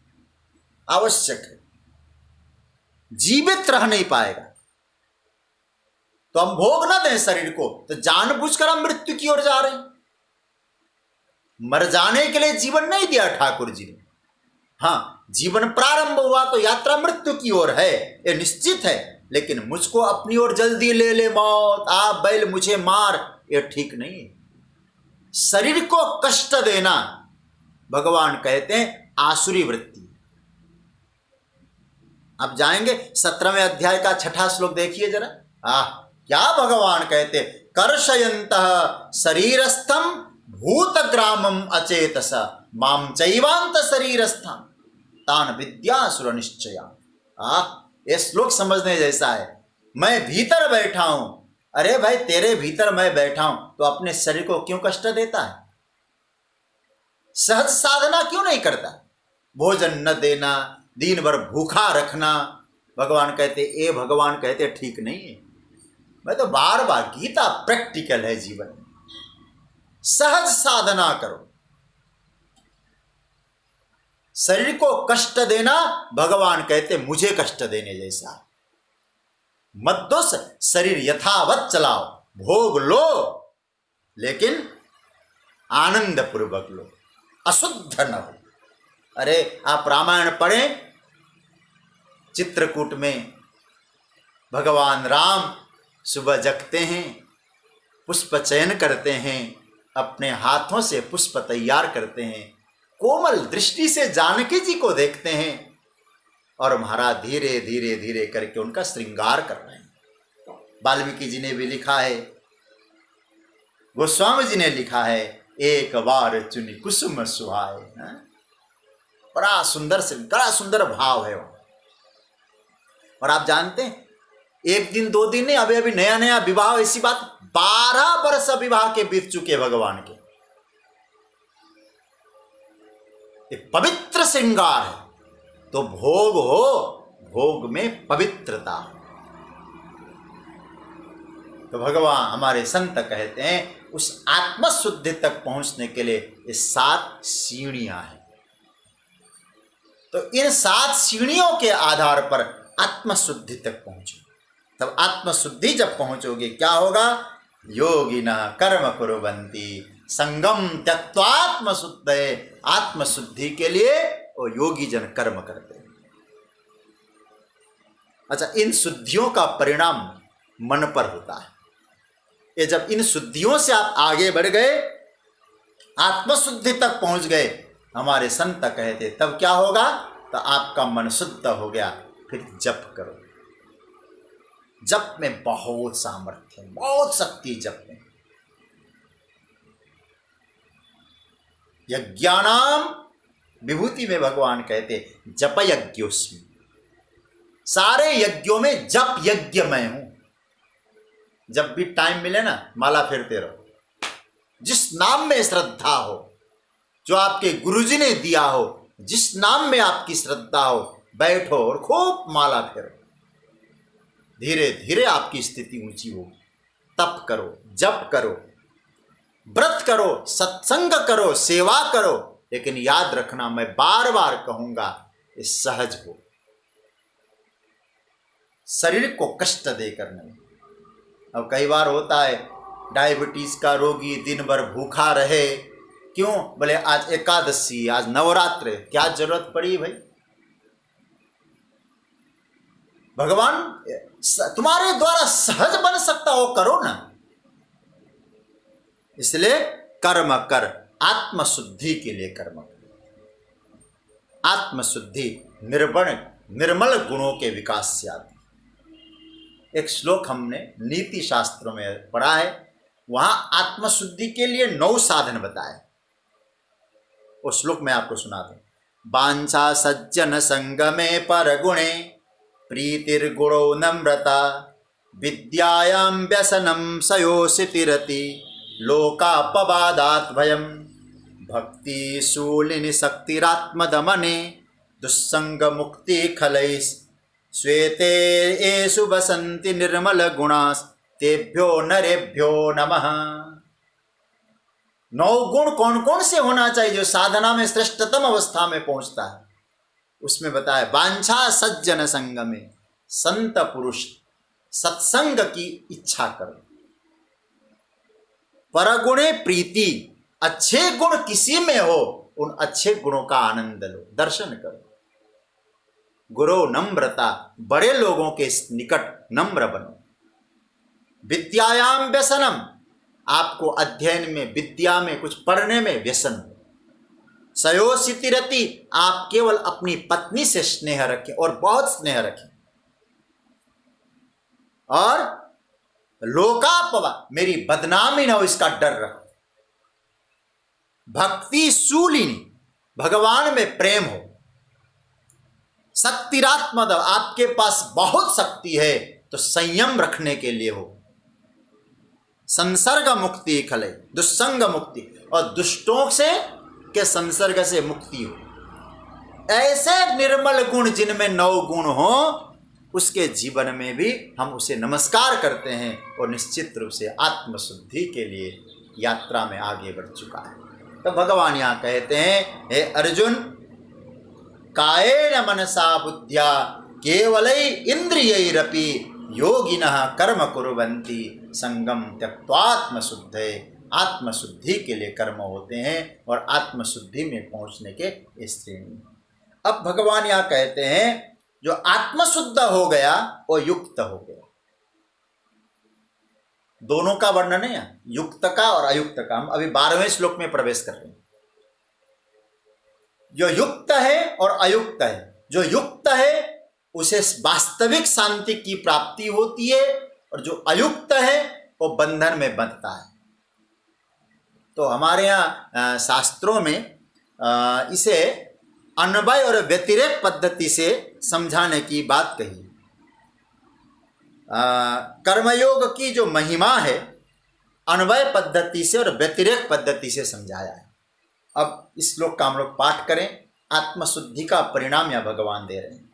आवश्यक है, जीवित रह नहीं पाएगा। तो हम भोग ना दें शरीर को, तो जानबूझकर हम मृत्यु की ओर जा रहे हैं। मर जाने के लिए जीवन नहीं दिया ठाकुर जी ने। हाँ, जीवन प्रारंभ हुआ तो यात्रा मृत्यु की ओर है, ये निश्चित है। लेकिन मुझको अपनी ओर जल्दी ले ले मौत, आप बैल मुझे मार, ये ठीक नहीं है। शरीर को कष्ट देना, भगवान कहते हैं आसुरी वृत्ति। अब जाएंगे 17वें अध्याय का 6ठा श्लोक देखिए जरा। क्या भगवान कहते, कर्षयन्तः शरीरस्थम भूतग्रामम अचेतस माम चैवांत शरीरस्थम तान विद्यासुर निश्चया। ये श्लोक समझने जैसा है। मैं भीतर बैठा हूं, अरे भाई तेरे भीतर मैं बैठा हूं, तो अपने शरीर को क्यों कष्ट देता है? सहज साधना क्यों नहीं करता? भोजन न देना, दिन भर भूखा रखना, भगवान कहते, ए भगवान कहते ठीक नहीं है। मैं तो बार बार, गीता प्रैक्टिकल है जीवन में। सहज साधना करो। शरीर को कष्ट देना, भगवान कहते मुझे कष्ट देने जैसा। मत दोष, शरीर यथावत चलाओ, भोग लो, लेकिन आनंद पूर्वक लो, अशुद्ध न हो। अरे आप रामायण पढ़ें, चित्रकूट में भगवान राम सुबह जगते हैं, पुष्प चयन करते हैं, अपने हाथों से पुष्प तैयार करते हैं, कोमल दृष्टि से जानकी जी को देखते हैं, और महाराज धीरे धीरे धीरे करके उनका श्रृंगार कर रहे हैं। वाल्मीकि जी ने भी लिखा है, गोस्वामी जी ने लिखा है, एक बार चुनी कुसुम सुहाए। बड़ा सुंदर से, बड़ा सुंदर भाव है वो। और आप जानते हैं, एक दिन दो दिन नहीं, अभी अभी नया नया विवाह, ऐसी बात 12 वर्ष विवाह के बीत चुके भगवान के। एक पवित्र श्रृंगार है, तो भोग हो, भोग में पवित्रता हो। तो भगवान हमारे संत कहते हैं, उस आत्मशुद्धि तक पहुंचने के लिए ये 7 सीढ़ियां हैं। तो इन 7 सीढ़ियों के आधार पर आत्मशुद्धि तक पहुंचो। तब आत्मशुद्धि जब पहुंचोगे, क्या होगा? योगिनः कर्म कुर्वन्ति संगम त्यक्त्वात्मशुद्धये। आत्मशुद्धि के लिए वो योगी जन कर्म करते हैं। अच्छा, इन शुद्धियों का परिणाम मन पर होता है। ये जब इन शुद्धियों से आप आगे बढ़ गए, आत्मशुद्धि तक पहुंच गए, हमारे संत कहते, तब क्या होगा? तो आपका मन शुद्ध हो गया। फिर जप करो। जप में बहुत सामर्थ्य, बहुत शक्ति जप में। यज्ञानाम विभूति में भगवान कहते, जप यज्ञोस्मि। सारे यज्ञों में जप यज्ञ मैं हूं। जब भी टाइम मिले ना, माला फेरते रहो। जिस नाम में श्रद्धा हो, जो आपके गुरुजी ने दिया हो, जिस नाम में आपकी श्रद्धा हो, बैठो और खूब माला फेरो। धीरे धीरे आपकी स्थिति ऊंची होगी। तप करो, जप करो, व्रत करो, सत्संग करो, सेवा करो, लेकिन याद रखना, मैं बार बार कहूंगा, ये सहज हो, शरीर को कष्ट देकर नहीं। अब कई बार होता है, डायबिटीज का रोगी दिन भर भूखा रहे, क्यों? बोले आज एकादशी, आज नवरात्र, क्या जरूरत पड़ी भाई? भगवान तुम्हारे द्वारा सहज बन सकता हो, करो ना। इसलिए कर्म कर, आत्मशुद्धि के लिए कर्म कर। आत्मशुद्धि निर्मल गुणों के विकास से आती। एक श्लोक हमने नीति शास्त्रों में पढ़ा है, वहां आत्मशुद्धि के लिए 9 साधन बताए। वो श्लोक मैं आपको सुना दूं। वांछा सज्जन संगमे पर गुणे प्रीतिर्गुणो नम्रता विद्यायां व्यसनं सयोषितिरति लोकापवादात् भयं भक्ति शूलिनी शक्तिरात्मदमने दुस्संग मुक्ति खलैस् श्वेते एषु वसन्ति निर्मल गुणास् तेभ्यो नरेभ्यो नमः। 9 गुण कौन कौन से होना चाहिए जो साधना में श्रेष्ठतम अवस्था में पहुंचता है? उसमें बताया, वांछा सज्जन संग में, संत पुरुष सत्संग की इच्छा करो। परगुणे प्रीति, अच्छे गुण किसी में हो, उन अच्छे गुणों का आनंद लो, दर्शन करो। गुरु नम्रता, बड़े लोगों के निकट नम्र बनो। विद्यायाम व्यसनम, आपको अध्ययन में, विद्या में, कुछ पढ़ने में व्यसन हो। सयोषितिरति, आप केवल अपनी पत्नी से स्नेह रखें और बहुत स्नेह रखें। और लोकापवा, मेरी बदनामी न हो, इसका डर रखो। भक्ति शूलिनी, भगवान में प्रेम हो। शक्तिरात्मद, आपके पास बहुत शक्ति है तो संयम रखने के लिए हो। संसर्ग मुक्ति खले, दुस्संग मुक्ति, और दुष्टों से के संसर्ग से मुक्ति हो। ऐसे निर्मल गुण जिनमें 9 गुण हो, उसके जीवन में भी हम उसे नमस्कार करते हैं और निश्चित रूप से आत्मशुद्धि के लिए यात्रा में आगे बढ़ चुका है। तो भगवान यहाँ कहते हैं, हे अर्जुन, कायेन मनसा बुद्ध्या केवलै इंद्रियैरपि योगिनः कर्म कुर्वन्ति संगम त्यक्त्वात्मशुद्धये। आत्मशुद्धि के लिए कर्म होते हैं और आत्मशुद्धि में पहुंचने के श्रेणी। अब भगवान यहाँ कहते हैं, जो आत्मशुद्ध हो गया वो युक्त हो गया। दोनों का वर्णन है, युक्त का और अयुक्त का। हम अभी 12वें श्लोक में प्रवेश कर रहे हैं। जो युक्त है और अयुक्त है, जो युक्त है उसे वास्तविक शांति की प्राप्ति होती है और जो अयुक्त है वो बंधन में बंधता है। तो हमारे यहाँ शास्त्रों में इसे अन्वय और व्यतिरेक पद्धति से समझाने की बात कही। कर्मयोग की जो महिमा है अन्वय पद्धति से और व्यतिरेक पद्धति से समझाया है। अब इस श्लोक का हम लोग पाठ करें। आत्मशुद्धि का परिणाम या भगवान दे रहे हैं।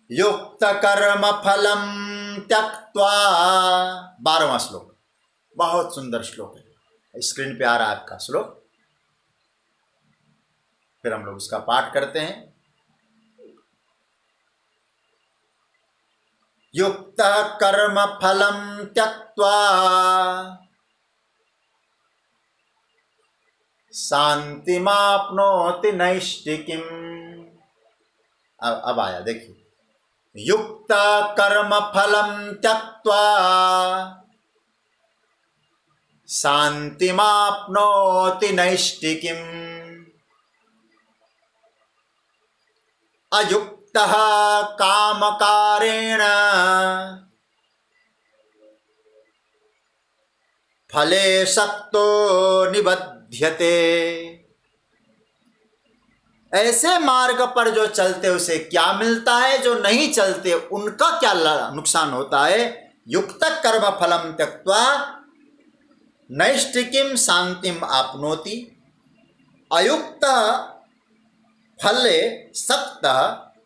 युक्त कर्म फलम त्यक्त्वा, 12वां श्लोक, बहुत सुंदर श्लोक है। स्क्रीन पे आ रहा है आपका श्लोक, फिर हम लोग उसका पाठ करते हैं। युक्त कर्म फलम त्यक्त्वा शांतिमाप्नोति नैष्ठिकीम्। अब आया, देखिए, युक्त कर्म फलम त्यक्त्वा शांतिमाप्नोति नैष्ठिकीम् अयुक्तः कामकारेण फले सक्तो निबध्यते। ऐसे मार्ग पर जो चलते उसे क्या मिलता है, जो नहीं चलते उनका क्या नुकसान होता है। युक्त कर्म फलम त्यक्त्वा नैष्ठिकीं शांतिम आपनोति अयुक्त फले सक्त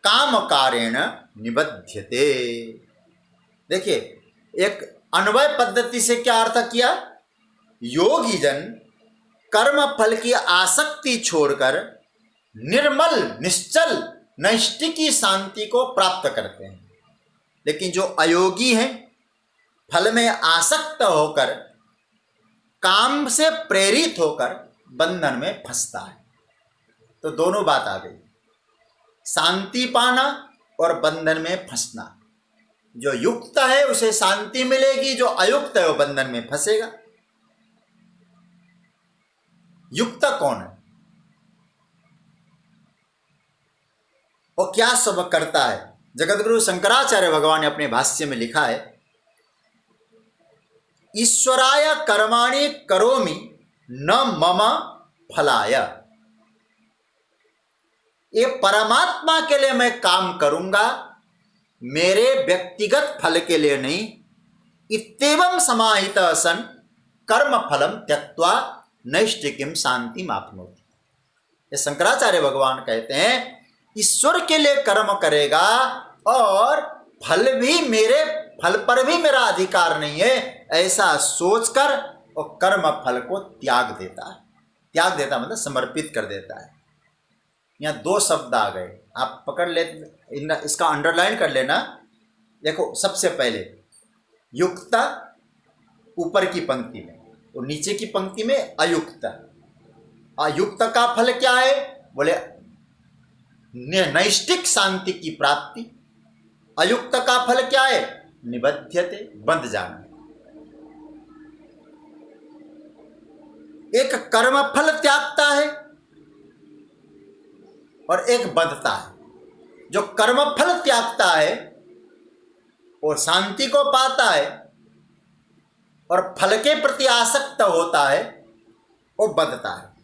कामकारेण निबध्यते। देखिए, एक अन्वय पद्धति से क्या अर्थ किया, योगी जन कर्म फल की आसक्ति छोड़कर निर्मल निश्चल नैष्ठिकी शांति को प्राप्त करते हैं। लेकिन जो अयोगी हैं, फल में आसक्त होकर काम से प्रेरित होकर बंधन में फंसता है। तो दोनों बात आ गई, शांति पाना और बंधन में फंसना। जो युक्त है उसे शांति मिलेगी, जो अयुक्त है वो बंधन में फंसेगा। युक्त कौन है और क्या सब करता है। जगतगुरु शंकराचार्य भगवान ने अपने भाष्य में लिखा है, ईश्वराय कर्माणि करोमि न मम फलाय। ये परमात्मा के लिए मैं काम करूंगा, मेरे व्यक्तिगत फल के लिए नहीं। इत्येवं समाहित सन कर्म फलम त्यक्त्वा नैष्ठिकीं शांतिम आपनोति। ये शंकराचार्य भगवान कहते हैं, ईश्वर के लिए कर्म करेगा और फल पर भी मेरा अधिकार नहीं है, ऐसा सोचकर वो कर्म फल को त्याग देता है। त्याग देता मतलब समर्पित कर देता है। यहाँ 2 शब्द आ गए, आप पकड़ ले, इसका अंडरलाइन कर लेना। देखो, सबसे पहले युक्ता ऊपर की पंक्ति में और नीचे की पंक्ति में अयुक्त। अयुक्त का फल क्या है, बोले नैष्ठिक शांति की प्राप्ति। अयुक्त का फल क्या है, निबध्यते, बंध जाना। एक कर्म फल त्यागता है और एक बंधता है। जो कर्म फल त्यागता है वो शांति को पाता है और फल के प्रति आसक्त होता है वो बंधता है।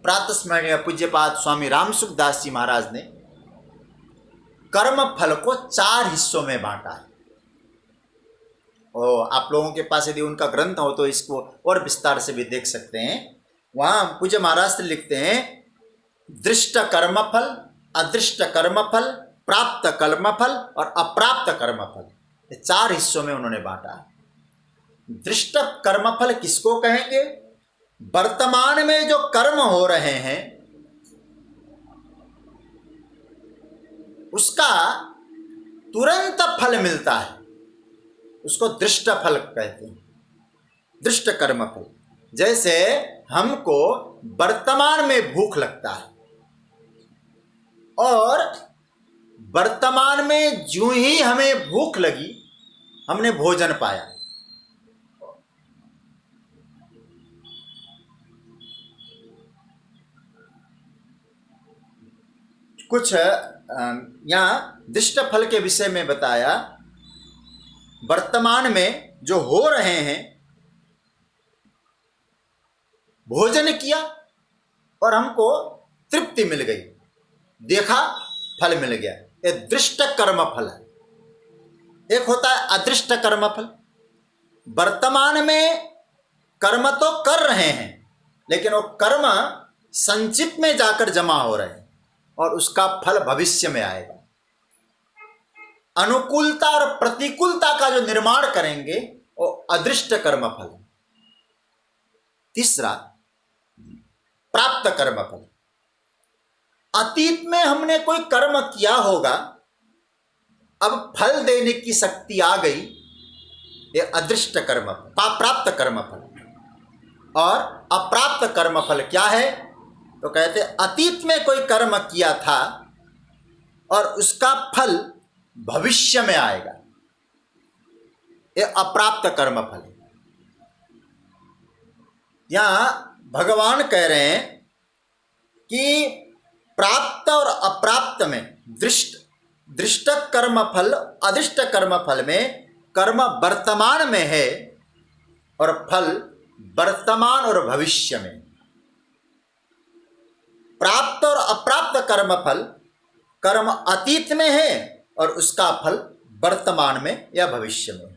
प्रातस्मरणीय पूज्यपाद स्वामी रामसुखदास जी महाराज ने कर्म फल को 4 हिस्सों में बांटा है। और आप लोगों के पास यदि उनका ग्रंथ हो तो इसको और विस्तार से भी देख सकते हैं। वहाँ पूज्य महाराज लिखते हैं दृष्ट कर्मफल, अदृष्ट कर्मफल, प्राप्त कर्मफल और अप्राप्त कर्मफल, ये 4 हिस्सों में उन्होंने बांटा है। दृष्ट कर्मफल किसको कहेंगे? वर्तमान में जो कर्म हो रहे हैं उसका तुरंत फल मिलता है, उसको दृष्ट फल कहते हैं, दृष्ट कर्म फल। जैसे हमको वर्तमान में भूख लगता है और वर्तमान में जो ही हमें भूख लगी हमने भोजन पाया, कुछ यहाँ दृष्ट फल के विषय में बताया। वर्तमान में जो हो रहे हैं, भोजन किया और हमको तृप्ति मिल गई, देखा फल मिल गया, ये दृष्ट कर्म फल है। एक होता है अदृष्ट कर्म फल। वर्तमान में कर्म तो कर रहे हैं लेकिन वो कर्म संचित में जाकर जमा हो रहे हैं और उसका फल भविष्य में आएगा। अनुकूलता और प्रतिकूलता का जो निर्माण करेंगे वो अदृष्ट कर्म फल। तीसरा प्राप्त कर्म फल। अतीत में हमने कोई कर्म किया होगा, अब फल देने की शक्ति आ गई, ये अदृष्ट कर्म फल, प्राप्त कर्म फल। और अप्राप्त कर्म फल क्या है? तो कहते अतीत में कोई कर्म किया था और उसका फल भविष्य में आएगा, ये अप्राप्त कर्म फल है। यहां भगवान कह रहे हैं कि प्राप्त और अप्राप्त में दृष्ट कर्म फल, अदृष्ट कर्म फल में कर्म वर्तमान में है और फल वर्तमान और भविष्य में। प्राप्त और अप्राप्त कर्म फल, कर्म अतीत में है और उसका फल वर्तमान में या भविष्य में।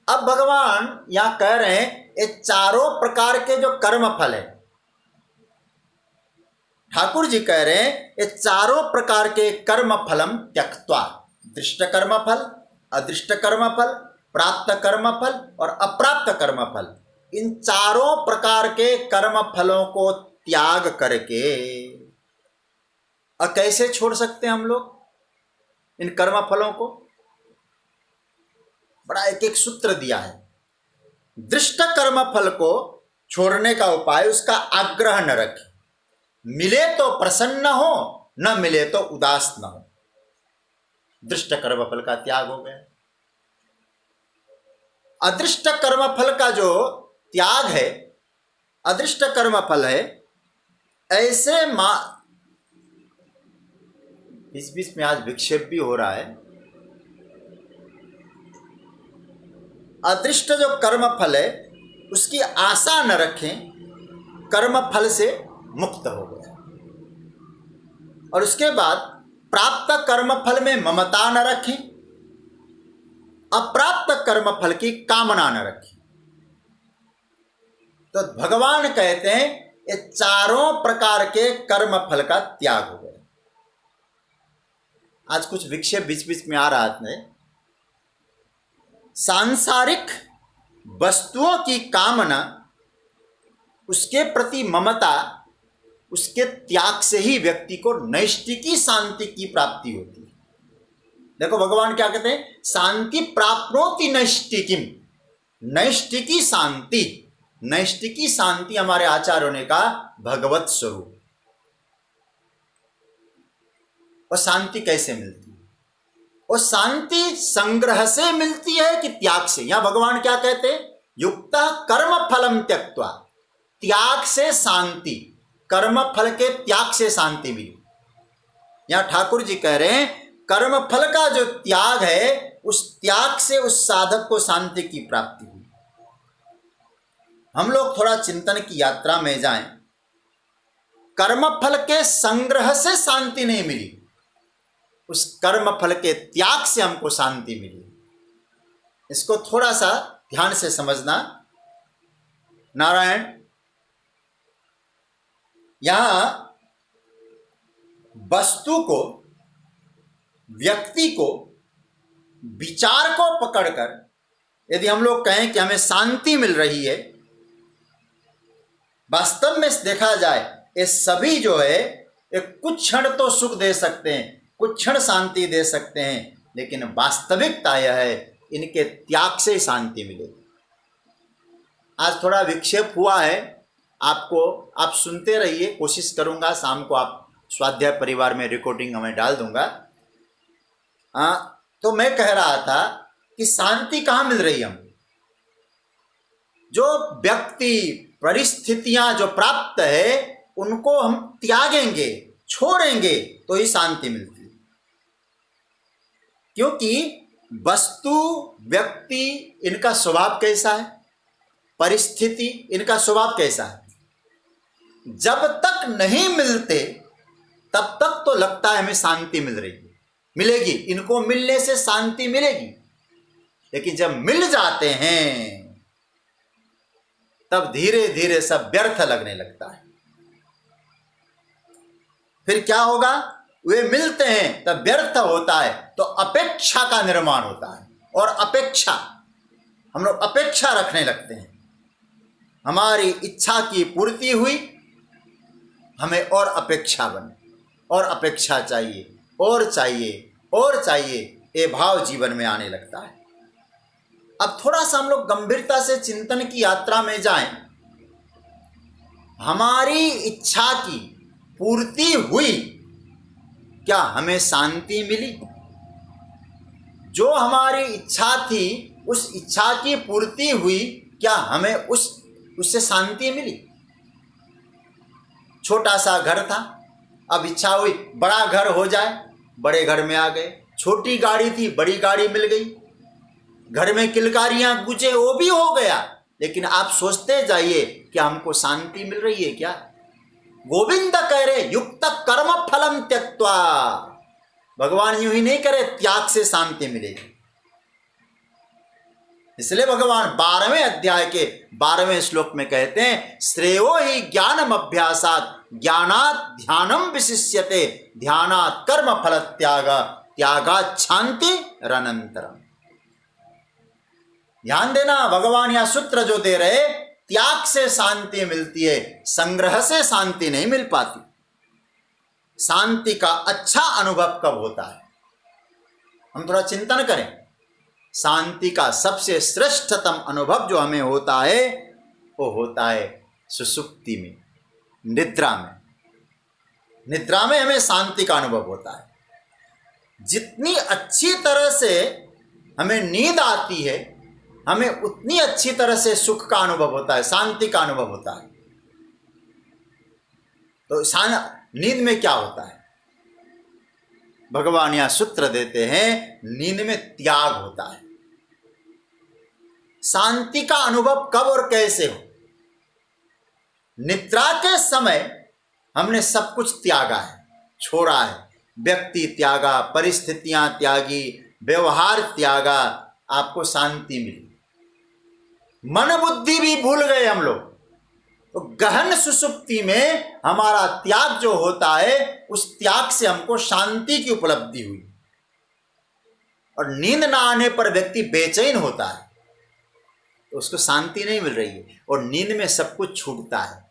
अब भगवान यहां कह रहे हैं ये चारों प्रकार के जो कर्म फल है, ठाकुर जी कह रहे हैं ये चारों प्रकार के कर्म फलम त्यक्त्वा, दृष्ट कर्म फल, अदृष्ट कर्म फल, प्राप्त कर्म फल और अप्राप्त कर्म फल, इन चारों प्रकार के कर्म फलों को त्याग करके। और कैसे छोड़ सकते हैं हम लोग इन कर्म फलों को? बड़ा एक एक सूत्र दिया है। दृष्ट कर्म फल को छोड़ने का उपाय, उसका आग्रह न रखें, मिले तो प्रसन्न हो, न मिले तो उदास न हो। दृष्ट कर्म फल का त्याग हो गया। अदृष्ट कर्म फल का जो त्याग है, अदृष्ट कर्म फल है, ऐसे बीच बीच में आज विक्षेप भी हो रहा है। अदृष्ट जो कर्म फल है उसकी आशा न रखें, कर्म फल से मुक्त हो गया। और उसके बाद प्राप्त कर्म फल में ममता न रखें, अप्राप्त कर्म फल की कामना न रखें। तो भगवान कहते हैं ये चारों प्रकार के कर्म फल का त्याग हो गया। आज कुछ विक्षेप बीच बीच में आ रहा है। सांसारिक वस्तुओं की कामना, उसके प्रति ममता, उसके त्याग से ही व्यक्ति को नैष्ठिकी शांति की प्राप्ति होती है। देखो भगवान क्या कहते हैं, शांति प्राप्नोति नैष्ठिकीम, नैष्ठिकी शांति। नैष्ठिकी शांति हमारे आचार्यों ने कहा भगवत स्वरूप। और शांति कैसे मिलती है? और शांति संग्रह से मिलती है कि त्याग से? यहां भगवान क्या कहते हैं, युक्त कर्म फलम त्यक्त्वा, त्याग से शांति, कर्म फल के त्याग से शांति मिली। यहां ठाकुर जी कह रहे हैं कर्म फल का जो त्याग है, उस त्याग से उस साधक को शांति की प्राप्ति हुई। हम लोग थोड़ा चिंतन की यात्रा में जाएं। कर्म फल के संग्रह से शांति नहीं मिली, उस कर्म फल के त्याग से हमको शांति मिली। इसको थोड़ा सा ध्यान से समझना। नारायण यहाँ वस्तु को, व्यक्ति को, विचार को पकड़कर यदि हम लोग कहें कि हमें शांति मिल रही है, वास्तव में देखा जाए ये सभी जो है एक कुछ क्षण तो सुख दे सकते हैं, कुछ क्षण शांति दे सकते हैं, लेकिन वास्तविकता यह है इनके त्याग से शांति मिलेगी। आज थोड़ा विक्षेप हुआ है, आपको आप सुनते रहिए, कोशिश करूंगा शाम को आप स्वाध्याय परिवार में रिकॉर्डिंग मैं डाल दूंगा। तो मैं कह रहा था कि शांति कहाँ मिल रही है हमको? जो व्यक्ति परिस्थितियां जो प्राप्त है उनको हम त्यागेंगे, छोड़ेंगे तो ही शांति मिलती है। क्योंकि वस्तु, व्यक्ति, इनका स्वभाव कैसा है, परिस्थिति इनका स्वभाव कैसा है, जब तक नहीं मिलते तब तक तो लगता है हमें शांति मिल रही है, मिलेगी, इनको मिलने से शांति मिलेगी। लेकिन जब मिल जाते हैं तब धीरे धीरे सब व्यर्थ लगने लगता है। फिर क्या होगा? वे मिलते हैं तब व्यर्थ होता है, तो अपेक्षा का निर्माण होता है। और अपेक्षा, हम लोग अपेक्षा रखने लगते हैं, हमारी इच्छा की पूर्ति हुई, हमें और अपेक्षा बने, और अपेक्षा चाहिए, और चाहिए, और चाहिए, ये भाव जीवन में आने लगता है। अब थोड़ा सा हम लोग गंभीरता से चिंतन की यात्रा में जाएं। हमारी इच्छा की पूर्ति हुई, क्या हमें शांति मिली? जो हमारी इच्छा थी उस इच्छा की पूर्ति हुई, क्या हमें उससे शांति मिली? छोटा सा घर था, अब इच्छा हुई बड़ा घर हो जाए, बड़े घर में आ गए। छोटी गाड़ी थी, बड़ी गाड़ी मिल गई। घर में किलकारियां गूंजे, वो भी हो गया। लेकिन आप सोचते जाइए कि हमको शांति मिल रही है क्या? गोविंद कह रहे युक्त कर्म फलम त्यक्त्वा, भगवान यूं ही नहीं करे त्याग से शांति मिलेगी। इसलिए भगवान 12वें अध्याय के 12वें श्लोक में कहते हैं, श्रेयो ही ज्ञानम अभ्यासात ज्ञानात ध्यानम विशिष्यते ध्यानात कर्म फल त्याग त्यागात शांति रनंतरम। ध्यान देना, भगवान यहां सूत्र जो दे रहे, त्याग से शांति मिलती है, संग्रह से शांति नहीं मिल पाती। शांति का अच्छा अनुभव कब होता है? हम थोड़ा चिंतन करें। शांति का सबसे श्रेष्ठतम अनुभव जो हमें होता है वो होता है सुसुप्ति में, निद्रा में। निद्रा में हमें शांति का अनुभव होता है। जितनी अच्छी तरह से हमें नींद आती है, हमें उतनी अच्छी तरह से सुख का अनुभव होता है, शांति का अनुभव होता है। तो नींद में क्या होता है? भगवान यहां सूत्र देते हैं, नींद में त्याग होता है। शांति का अनुभव कब और कैसे हो? निद्रा के समय हमने सब कुछ त्यागा है, छोड़ा है। व्यक्ति त्यागा, परिस्थितियां त्यागी, व्यवहार त्यागा, आपको शांति मिली। मन बुद्धि भी भूल गए हम लोग। तो गहन सुसुप्ति में हमारा त्याग जो होता है, उस त्याग से हमको शांति की उपलब्धि हुई। और नींद ना आने पर व्यक्ति बेचैन होता है, तो उसको शांति नहीं मिल रही है, और नींद में सब कुछ छूटता है।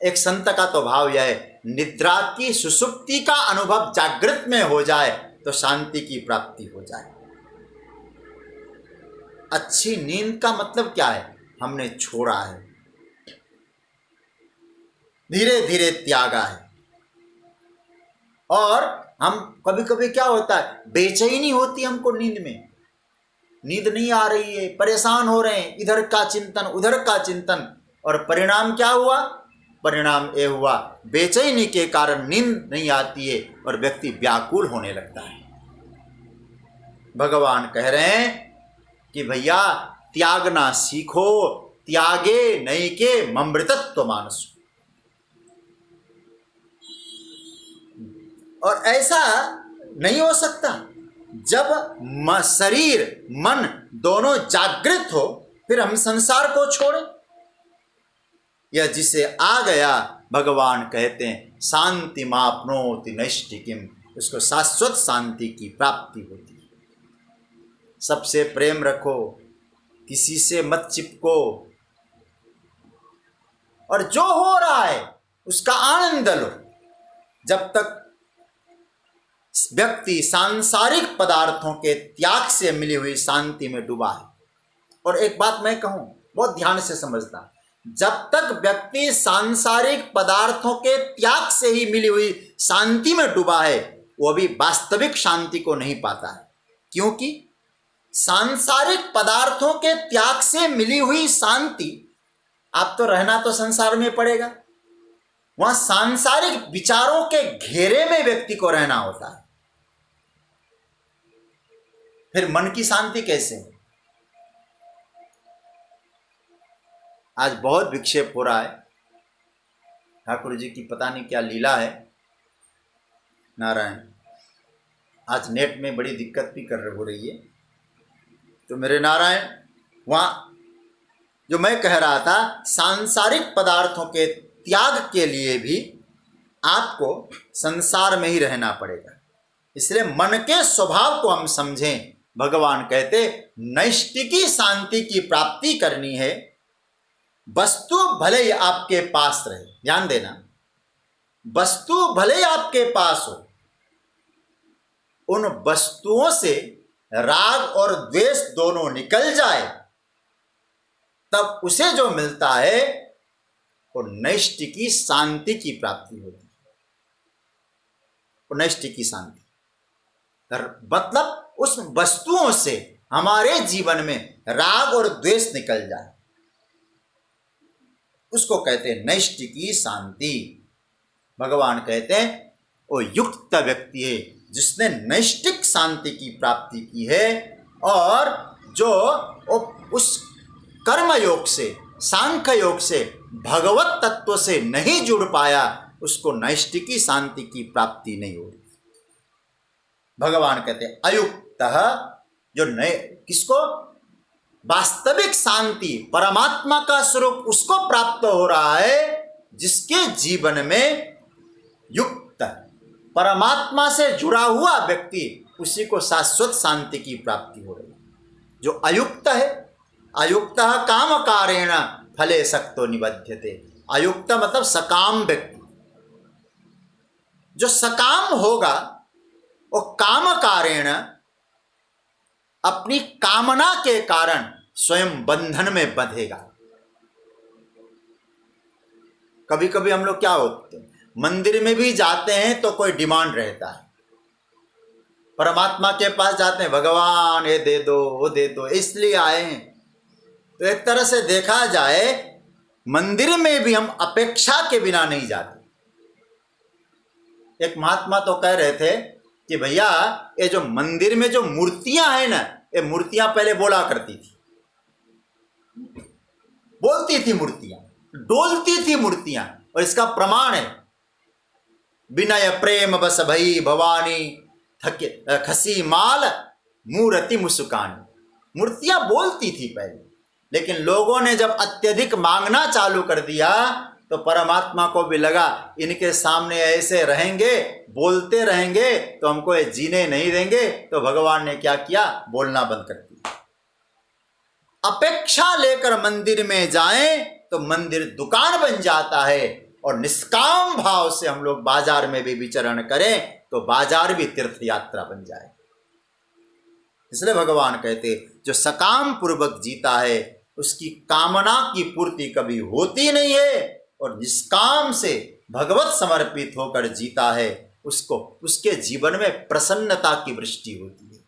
एक संत का तो भाव यह है, निद्रा की सुसुप्ति का अनुभव जागृत में हो जाए तो शांति की प्राप्ति हो जाए। अच्छी नींद का मतलब क्या है? हमने छोड़ा है, धीरे धीरे त्यागा है। और हम कभी कभी क्या होता है, बेचैनी होती हमको नींद में, नींद नहीं आ रही है, परेशान हो रहे हैं, इधर का चिंतन उधर का चिंतन, और परिणाम क्या हुआ? परिणाम ये हुआ, बेचैनी के कारण नींद नहीं आती है और व्यक्ति व्याकुल होने लगता है। भगवान कह रहे हैं कि भैया त्यागना सीखो, त्यागे नहीं के ममृतत्व मानसो। और ऐसा नहीं हो सकता जब शरीर मन दोनों जागृत हो, फिर हम संसार को छोड़ें। यह जिसे आ गया भगवान कहते हैं शांति मापनोति नैष्टिकीम, उसको शाश्वत शांति की प्राप्ति होती है। सबसे प्रेम रखो, किसी से मत चिपको, और जो हो रहा है उसका आनंद लो। जब तक व्यक्ति सांसारिक पदार्थों के त्याग से मिली हुई शांति में डूबा है, और एक बात मैं कहूं, बहुत ध्यान से समझना, जब तक व्यक्ति सांसारिक पदार्थों के त्याग से ही मिली हुई शांति में डूबा है, वो भी वास्तविक शांति को नहीं पाता है। क्योंकि सांसारिक पदार्थों के त्याग से मिली हुई शांति, आप तो रहना तो संसार में पड़ेगा, वहां सांसारिक विचारों के घेरे में व्यक्ति को रहना होता है। फिर मन की शांति कैसे? आज बहुत विक्षेप हो रहा है, ठाकुर जी की पता नहीं क्या लीला है। नारायण, आज नेट में बड़ी दिक्कत भी हो रही है। तो मेरे नारायण, वहाँ जो मैं कह रहा था, सांसारिक पदार्थों के त्याग के लिए भी आपको संसार में ही रहना पड़ेगा। इसलिए मन के स्वभाव को हम समझें। भगवान कहते नैष्टिकी शांति की प्राप्ति करनी है, वस्तु भले ही आपके पास रहे, ध्यान देना, वस्तु भले ही आपके पास हो, उन वस्तुओं से राग और द्वेष दोनों निकल जाए, तब उसे जो मिलता है वो नैष्टिकी शांति की प्राप्ति होती है। वो नैष्टिकी शांति मतलब उस वस्तुओं से हमारे जीवन में राग और द्वेष निकल जाए, उसको कहते हैं नैष्टिकी शांति। भगवान कहते हैं वो युक्त व्यक्ति है जिसने नैष्टिक शांति की प्राप्ति की है, और जो उस कर्म योग से, सांख्य योग से, भगवत तत्व से नहीं जुड़ पाया, उसको नैष्टिकी शांति की प्राप्ति नहीं हो रही। भगवान कहते हैं अयुक्त, जो नए किसको वास्तविक शांति, परमात्मा का स्वरूप उसको प्राप्त हो रहा है जिसके जीवन में युक्त, परमात्मा से जुड़ा हुआ व्यक्ति, उसी को शाश्वत शांति की प्राप्ति हो रही है। जो अयुक्त है, अयुक्त काम कारेण फले सक्तो निबध्यते। अयुक्त मतलब सकाम व्यक्ति। जो सकाम होगा वो काम कारेण, अपनी कामना के कारण स्वयं बंधन में बंधेगा। कभी कभी हम लोग क्या होते हैं, मंदिर में भी जाते हैं तो कोई डिमांड रहता है, परमात्मा के पास जाते हैं, भगवान ये दे दो वो दे दो, इसलिए आए हैं। तो एक तरह से देखा जाए, मंदिर में भी हम अपेक्षा के बिना नहीं जाते। एक महात्मा तो कह रहे थे कि भैया ये जो मंदिर में जो मूर्तियां हैं ना, ये मूर्तियां पहले बोला करती थी, बोलती थी मूर्तियां, डोलती थी मूर्तियां, और इसका प्रमाण है विनय प्रेम बस भई भवानी खसी माल मूर्ति मुस्कानी। मूर्तियां बोलती थी पहले, लेकिन लोगों ने जब अत्यधिक मांगना चालू कर दिया तो परमात्मा को भी लगा इनके सामने ऐसे रहेंगे, बोलते रहेंगे तो हमको ये जीने नहीं देंगे। तो भगवान ने क्या किया, बोलना बंद कर दिया। अपेक्षा लेकर मंदिर में जाएं तो मंदिर दुकान बन जाता है, और निष्काम भाव से हम लोग बाजार में भी विचरण करें तो बाजार भी तीर्थ यात्रा बन जाए। इसलिए भगवान कहते जो सकाम पूर्वक जीता है उसकी कामना की पूर्ति कभी होती नहीं है, और निष्काम से भगवत समर्पित होकर जीता है उसको, उसके जीवन में प्रसन्नता की वृष्टि होती है,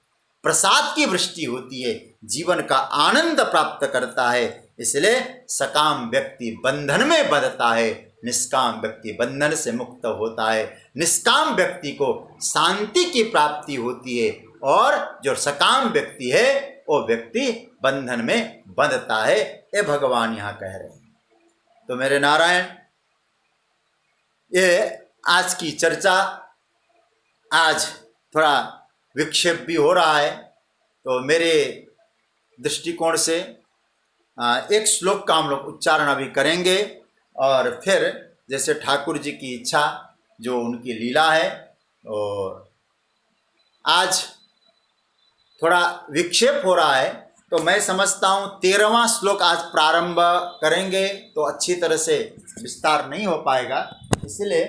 प्रसाद की वृष्टि होती है, जीवन का आनंद प्राप्त करता है। इसलिए सकाम व्यक्ति बंधन में बंधता है, निष्काम व्यक्ति बंधन से मुक्त होता है। निष्काम व्यक्ति को शांति की प्राप्ति होती है, और जो सकाम व्यक्ति है वो व्यक्ति बंधन में बंधता है। ये भगवान यहाँ कह रहे हैं। तो मेरे नारायण, ये आज की चर्चा, आज थोड़ा विक्षेप भी हो रहा है, तो मेरे दृष्टिकोण से एक श्लोक का हम लोग उच्चारण अभी करेंगे, और फिर जैसे ठाकुर जी की इच्छा, जो उनकी लीला है। और आज थोड़ा विक्षेप हो रहा है, तो मैं समझता हूँ 13वां श्लोक आज प्रारंभ करेंगे तो अच्छी तरह से विस्तार नहीं हो पाएगा। इसलिए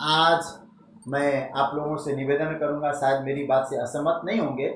आज मैं आप लोगों से निवेदन करूँगा, शायद मेरी बात से असहमत नहीं होंगे,